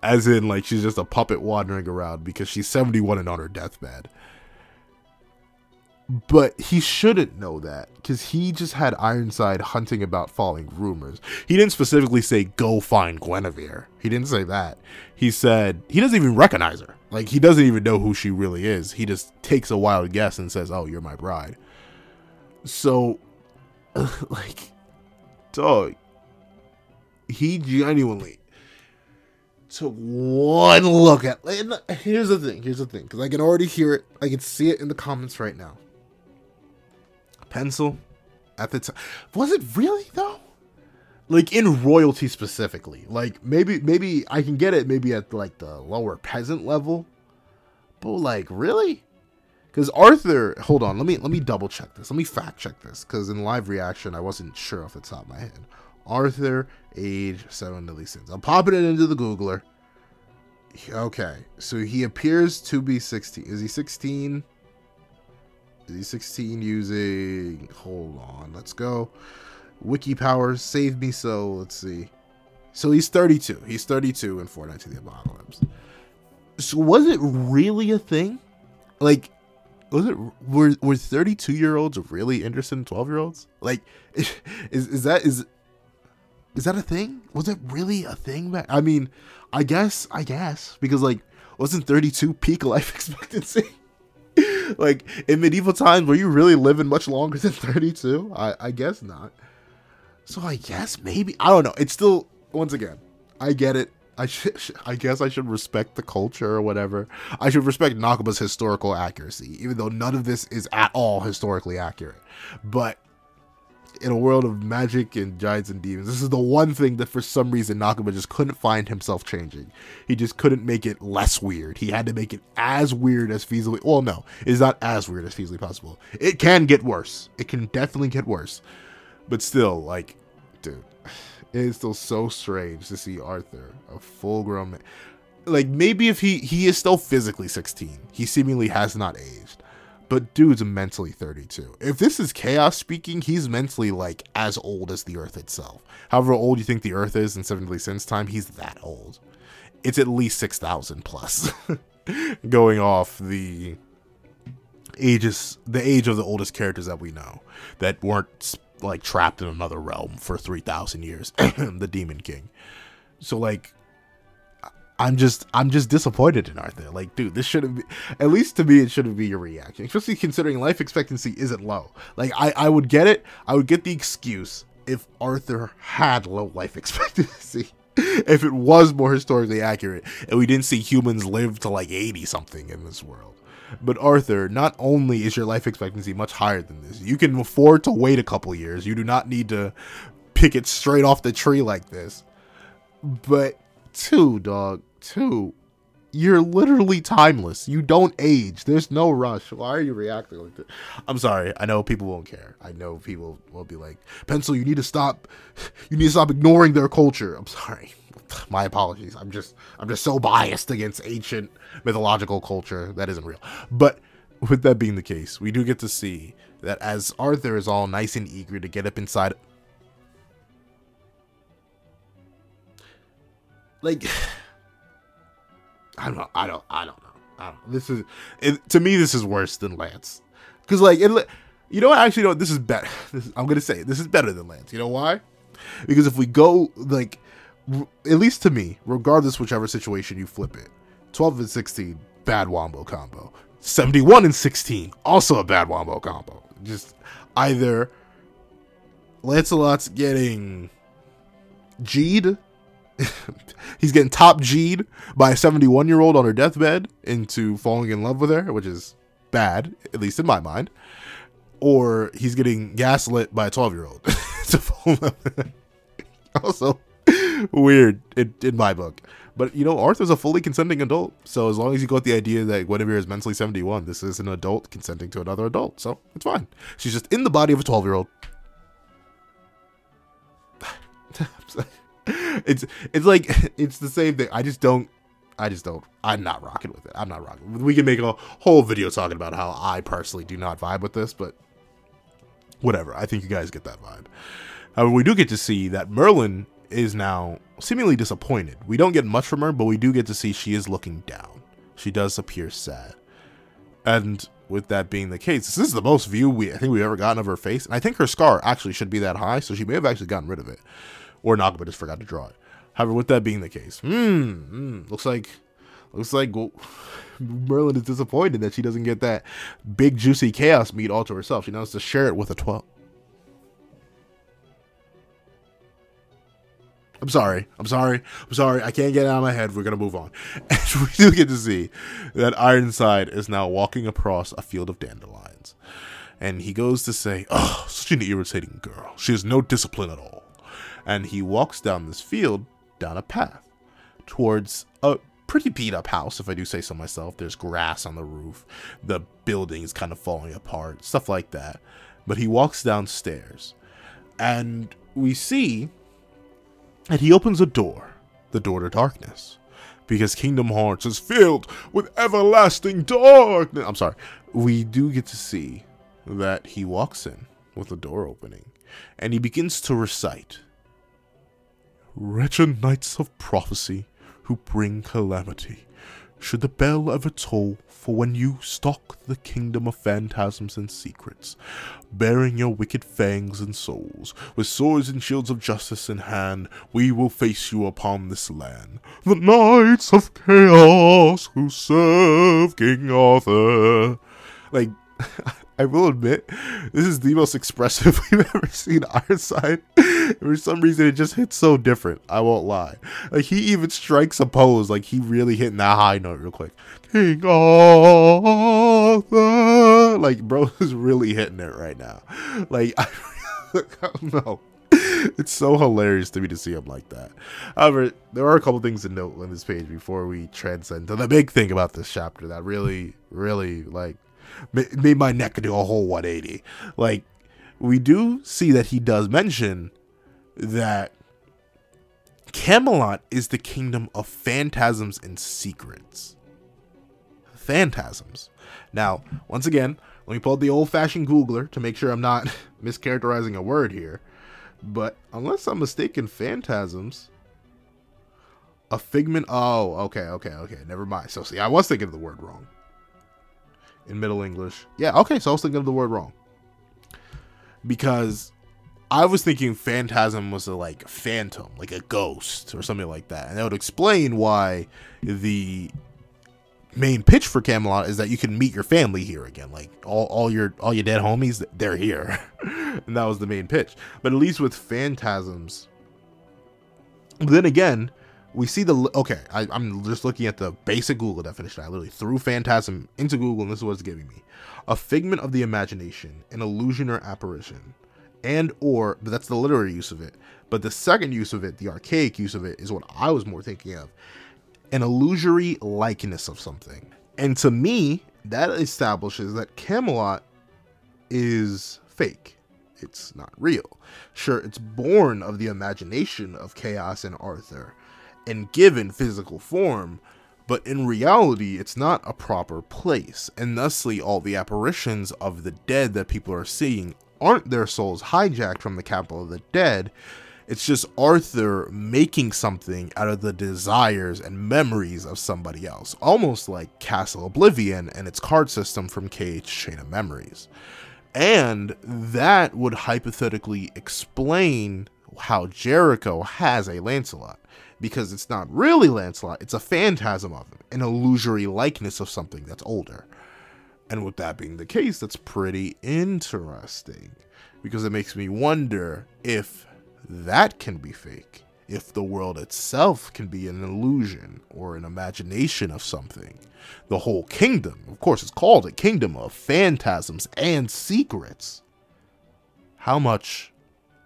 As in, like, she's just a puppet wandering around because she's 71 and on her deathbed. But he shouldn't know that because he just had Ironside hunting about falling rumors. He didn't specifically say, go find Guinevere. He didn't say that. He said he doesn't even recognize her. Like, he doesn't even know who she really is. He just takes a wild guess and says, oh, you're my bride. So, like, dog, he genuinely took one look at, and here's the thing, because I can already hear it. I can see it in the comments right now. Pencil at the time. Was it really though? Like, in royalty specifically. Like, maybe I can get it maybe at like the lower peasant level. But like, really? Because Arthur, hold on, let me double check this. Let me fact check this. Because in live reaction, I wasn't sure off the top of my head. Arthur, age, 7 deadly sins. I'm popping it into the Googler. Okay, so he appears to be 16. Is he 16? Is he 16 using... Hold on, let's go. Wiki powers, save me so. Let's see. So he's 32. He's 32 in Four Knights of the Apocalypse. So was it really a thing? Like, was it, were 32-year-olds really interested in 12-year-olds? Like, is that a thing? Was it really a thing back? I mean, I guess, because like, wasn't 32 peak life expectancy? Like, in medieval times, were you really living much longer than 32? I guess not. So I guess maybe, I don't know. It's still, once again, I get it. I guess I should respect the culture or whatever. I should respect Nakamura's historical accuracy, even though none of this is at all historically accurate. But in a world of magic and giants and demons, this is the one thing that for some reason Nakamura just couldn't find himself changing. He just couldn't make it less weird. He had to make it as weird as feasibly, well, no, it's not as weird as feasibly possible. It can get worse. It can definitely get worse. But still, like, dude, it is still so strange to see Arthur, a full-grown man. Like, maybe if he is still physically 16. He seemingly has not aged. But dude's mentally 32. If this is Chaos speaking, he's mentally, like, as old as the Earth itself. However old you think the Earth is in Seven Deadly Sins time, he's that old. It's at least 6,000 plus. Going off the age of the oldest characters that we know. That weren't, like, trapped in another realm for 3,000 years. The Demon King. So, like, I'm just disappointed in Arthur. Like, dude, this shouldn't be, at least to me, it shouldn't be your reaction, especially considering life expectancy isn't low. Like, I would get it. I would get the excuse if Arthur had low life expectancy, if it was more historically accurate and we didn't see humans live to like 80 something in this world. But Arthur, not only is your life expectancy much higher than this, you can afford to wait a couple years. You do not need to pick it straight off the tree like this. But two, you're literally timeless. You don't age. There's no rush. Why are you reacting like that? I'm sorry. I know people won't care. I know people will be like, Pencil, you need to stop ignoring their culture. I'm sorry. My apologies. I'm just so biased against ancient mythological culture that isn't real. But with that being the case, we do get to see that as Arthur is all nice and eager to get up inside, like, I don't know. This is, to me, this is worse than Lance. Because, like, you know what? Actually, no, this is better. I'm going to say, this is better than Lance. You know why? Because if we go, like, at least to me, regardless whichever situation you flip it, 12 and 16, bad wombo combo. 71 and 16, also a bad wombo combo. Just either Lancelot's getting G'd, he's getting top G'd by a 71-year-old on her deathbed into falling in love with her, which is bad, at least in my mind. Or he's getting gaslit by a 12-year-old to fall in love with her. Also weird in my book. But, you know, Arthur's a fully consenting adult. So as long as you got the idea that Guinevere is mentally 71, this is an adult consenting to another adult. So it's fine. She's just in the body of a 12-year-old. It's like, it's the same thing. I'm not rocking with it. I'm not rocking. We can make a whole video talking about how I personally do not vibe with this, but whatever. I think you guys get that vibe. However, we do get to see that Merlin is now seemingly disappointed. We don't get much from her, but we do get to see she is looking down. She does appear sad. And with that being the case, this is the most view I think we've ever gotten of her face. And I think her scar actually should be that high, so she may have actually gotten rid of it. Or Nakaba just forgot to draw it. However, with that being the case, looks like Merlin is disappointed that she doesn't get that big juicy chaos meat all to herself. She now has to share it with a 12. I'm sorry. I can't get it out of my head. We're going to move on. And we do get to see that Ironside is now walking across a field of dandelions. And he goes to say, oh, such an irritating girl. She has no discipline at all. And he walks down this field, down a path, towards a pretty beat up house, if I do say so myself. There's grass on the roof. The building is kind of falling apart. Stuff like that. But he walks downstairs. And we see and he opens a door, the door to darkness, because Kingdom Hearts is filled with everlasting darkness. I'm sorry. We do get to see that he walks in with the door opening, and he begins to recite, Wretched knights of prophecy who bring calamity, should the bell ever toll, for when you stalk the kingdom of phantasms and secrets, bearing your wicked fangs and souls, with swords and shields of justice in hand, we will face you upon this land. The knights of chaos who serve King Arthur. Like, I will admit, this is the most expressive we've ever seen Ironside. For some reason, it just hits so different. I won't lie. Like, he even strikes a pose, like he really hitting that high note real quick. King Arthur. Like, bro is really hitting it right now. Like, I don't know. It's so hilarious to me to see him like that. However, there are a couple things to note on this page before we transcend to the big thing about this chapter that really, like, made my neck do a whole 180. Like, we do see that he does mention that Camelot is the kingdom of phantasms and secrets. Phantasms. Now, once again, let me pull up the old-fashioned Googler to make sure I'm not mischaracterizing a word here. But unless I'm mistaken, phantasms, a figment. Oh, okay. Never mind. So, see, I was thinking of the word wrong. In Middle English. Yeah, okay, so I was thinking of the word wrong. Because I was thinking phantasm was a, like, phantom, like a ghost or something like that. And that would explain why the main pitch for Camelot is that you can meet your family here again. Like, all your dead homies, they're here. And that was the main pitch. But at least with phantasms, then again, we see the, okay, I'm just looking at the basic Google definition. I literally threw phantasm into Google, and this is what it's giving me. A figment of the imagination, an illusion or apparition, but that's the literary use of it. But the second use of it, the archaic use of it, is what I was more thinking of. An illusory likeness of something. And to me, that establishes that Camelot is fake. It's not real. Sure, it's born of the imagination of Chaos and Arthur, and given physical form, but in reality it's not a proper place, and thusly all the apparitions of the dead that people are seeing aren't their souls hijacked from the capital of the dead. It's just Arthur making something out of the desires and memories of somebody else, almost like Castle Oblivion and its card system from KH Chain of Memories. And that would hypothetically explain how Jericho has a Lancelot. Because it's not really Lancelot, it's a phantasm of him, an illusory likeness of something that's older. And with that being the case, that's pretty interesting, because it makes me wonder if that can be fake, if the world itself can be an illusion or an imagination of something. The whole kingdom, of course, it's called a kingdom of phantasms and secrets. How much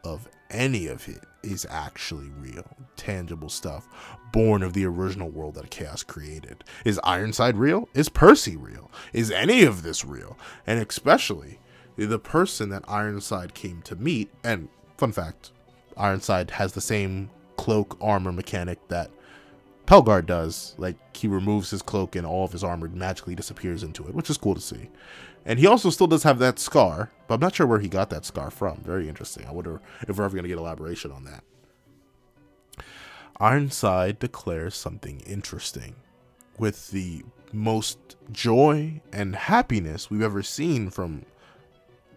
of any of it is actually real, tangible stuff, born of the original world that Chaos created? Is Ironside real? Is Percy real? Is any of this real? And especially the person that Ironside came to meet, and fun fact, Ironside has the same cloak armor mechanic that Pelgard does. Like, he removes his cloak and all of his armor magically disappears into it, which is cool to see. And he also still does have that scar, but I'm not sure where he got that scar from. Very interesting. I wonder if we're ever going to get elaboration on that. Ironside declares something interesting with the most joy and happiness we've ever seen from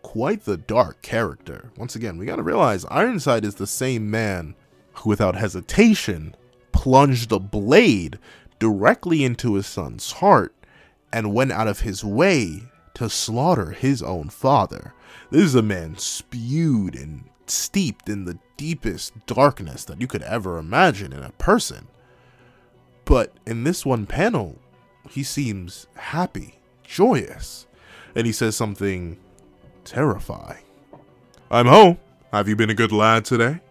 quite the dark character. Once again, we got to realize Ironside is the same man who, without hesitation, plunged a blade directly into his son's heart and went out of his way to slaughter his own father. This is a man spewed and steeped in the deepest darkness that you could ever imagine in a person. But in this one panel, he seems happy, joyous, and he says something terrifying. "I'm home. Have you been a good lad today?"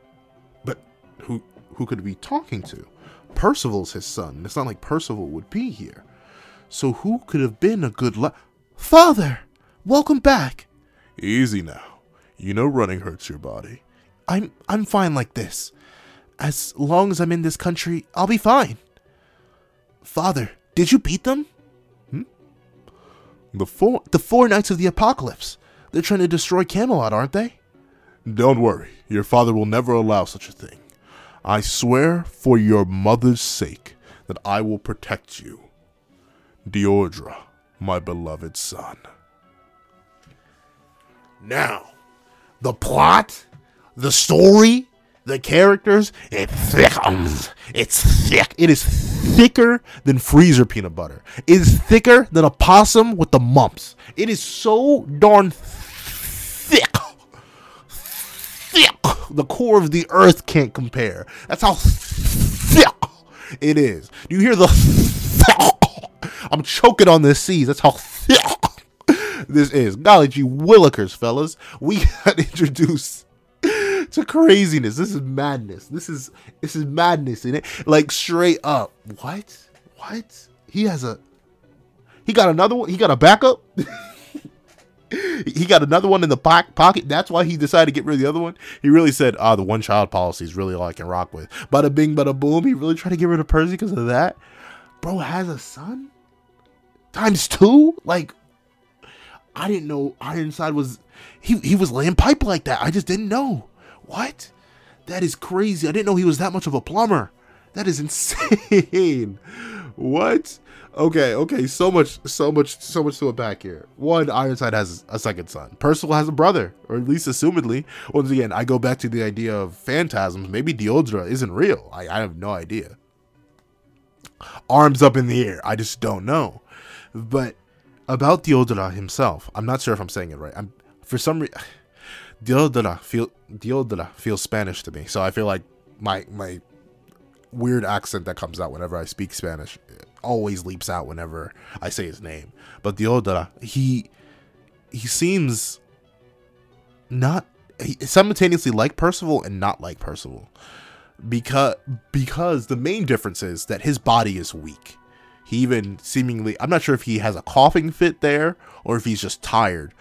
But who could he be talking to? Percival's his son. It's not like Percival would be here. So who could have been a good lad? "Father, welcome back." "Easy now. You know running hurts your body." I'm fine like this. As long as I'm in this country, I'll be fine." "Father, did you beat them?" The four knights of the apocalypse. They're trying to destroy Camelot, aren't they?" "Don't worry. Your father will never allow such a thing. I swear for your mother's sake that I will protect you. Deodra, my beloved son. Now, the plot, the story, the characters, it thickens. It's thick. It is thicker than freezer peanut butter. It is thicker than a possum with the mumps. It is so darn thick. Thick. The core of the earth can't compare. That's how thick it is. Do you hear the thick? I'm choking on this C's. That's how thick this is. Golly gee willikers, fellas. We got introduced to craziness. This is madness. This is madness in it. Like straight up. What? He got another one. He got a backup. He got another one in the pocket. That's why he decided to get rid of the other one. He really said, the one child policy is really all I can rock with. Bada bing, bada boom. He really tried to get rid of Percy because of that. Bro has a son? ×2? Like, I didn't know Ironside was... He was laying pipe like that. I just didn't know. What? That is crazy. I didn't know he was that much of a plumber. That is insane. What? Okay, so much to unpack here. One, Ironside has a second son. Percival has a brother, or at least assumedly. Once again, I go back to the idea of phantasms. Maybe Deodra isn't real. I have no idea. Arms up in the air. I just don't know. But about Deodra himself, I'm not sure if I'm saying it right. For some reason, Deodra feels Spanish to me. So I feel like my weird accent that comes out whenever I speak Spanish always leaps out whenever I say his name. But Deodra, he seems simultaneously like Percival and not like Percival, because the main difference is that his body is weak. He even seemingly, I'm not sure if he has a coughing fit there or if he's just tired,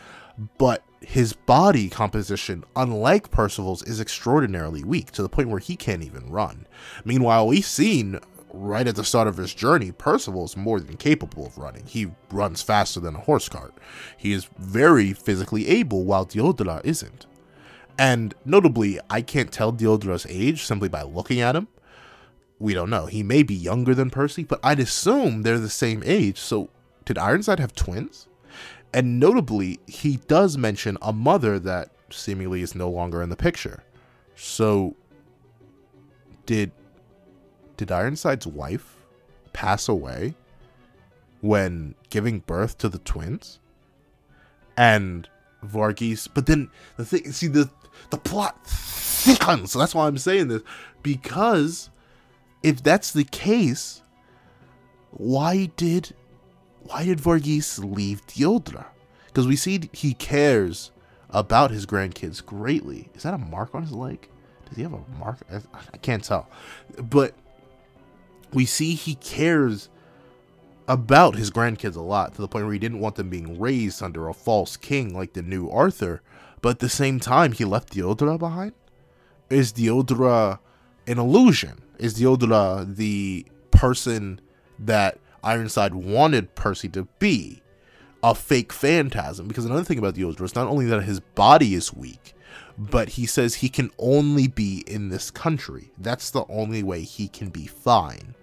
but his body composition, unlike Percival's, is extraordinarily weak to the point where he can't even run. Meanwhile, we've seen right at the start of his journey, Percival's more than capable of running. He runs faster than a horse cart. He is very physically able, while Deodra isn't. And notably, I can't tell Deodra's age simply by looking at him. We don't know. He may be younger than Percy, but I'd assume they're the same age. So did Ironside have twins? And notably, he does mention a mother that seemingly is no longer in the picture. So did Ironside's wife pass away when giving birth to the twins? And Varghese, but then the thing, see, the plot thickens. So that's why I'm saying this, because if that's the case, why did Varghese leave Deodra? Because we see he cares about his grandkids greatly. Is that a mark on his leg? Does he have a mark? I can't tell. But we see he cares about his grandkids a lot, to the point where he didn't want them being raised under a false king like the new Arthur. But at the same time, he left Deodra behind? Is Deodra an illusion? Is Deodra the person that Ironside wanted Percy to be? A fake phantasm? Because another thing about Deodra is not only that his body is weak, but he says he can only be in this country. That's the only way he can be fine.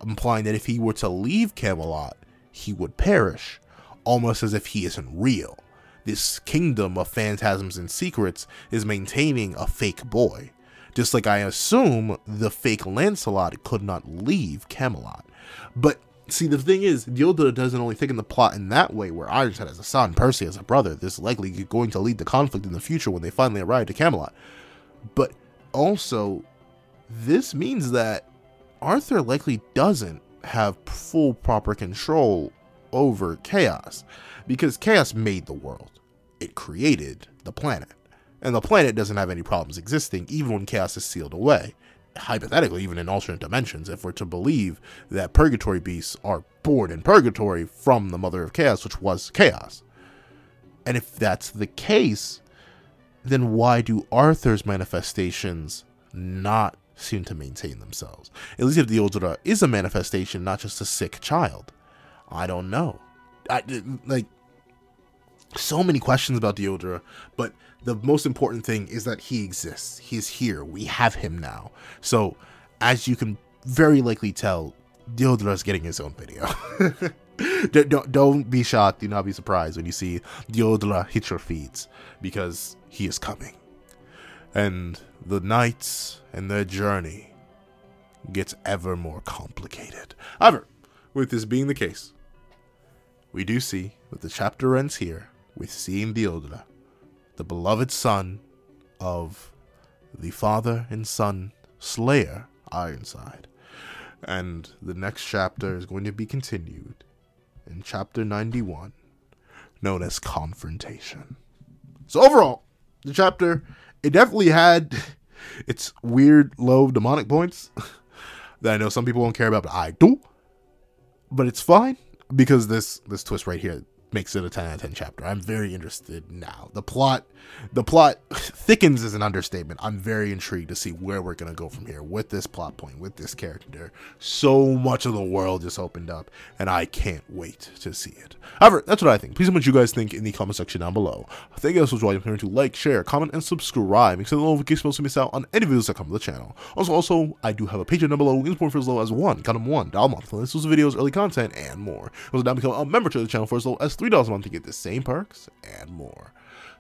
Implying that if he were to leave Camelot, he would perish. Almost as if he isn't real. This kingdom of phantasms and secrets is maintaining a fake boy. Just like I assume the fake Lancelot could not leave Camelot. But see, the thing is, Deodra doesn't only thicken the plot in that way, where Ironside has a son, Percy has a brother. This is likely going to lead to conflict in the future when they finally arrive to Camelot. But also, this means that Arthur likely doesn't have full proper control over Chaos, because Chaos made the world. It created the planet, and the planet doesn't have any problems existing even when Chaos is sealed away. Hypothetically, even in alternate dimensions, if we're to believe that purgatory beasts are born in purgatory from the mother of Chaos, which was Chaos. And if that's the case, then why do Arthur's manifestations not seem to maintain themselves? At least if Deodra is a manifestation, not just a sick child. I don't know. So many questions about Deodra, but the most important thing is that he exists. He's here. We have him now. So, as you can very likely tell, Deodra is getting his own video. Don't be shocked. Do not be surprised when you see Deodra hit your feeds, because he is coming. And the knights and their journey gets ever more complicated. However, with this being the case, we do see that the chapter ends here with seeing Deodra, the beloved son of the father and son slayer Ironside. And the next chapter is going to be continued in chapter 91, known as Confrontation. So overall, the chapter, it definitely had its weird low demonic points that I know some people won't care about, but I do. But it's fine, because this twist right here makes it a 10 out of 10 chapter. I'm very interested now. The plot thickens is an understatement. I'm very intrigued to see where we're going to go from here with this plot point, with this character. So much of the world just opened up, and I can't wait to see it. However, that's what I think. Please tell me what you guys think in the comment section down below. Thank you guys for watching. Remember to like, share, comment, and subscribe. Make sure the notifications to miss out on any videos that come to the channel. Also, I do have a Patreon down below. Links for as low as $1 a month. Exclusive videos, early content, and more. Also, down become a member to the channel for as low as $3 a month to get the same perks and more.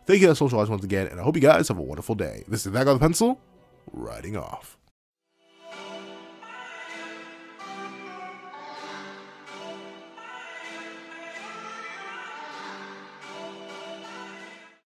Thank you guys so much once again, and I hope you guys have a wonderful day. This is That Guy with the Pencil, writing off.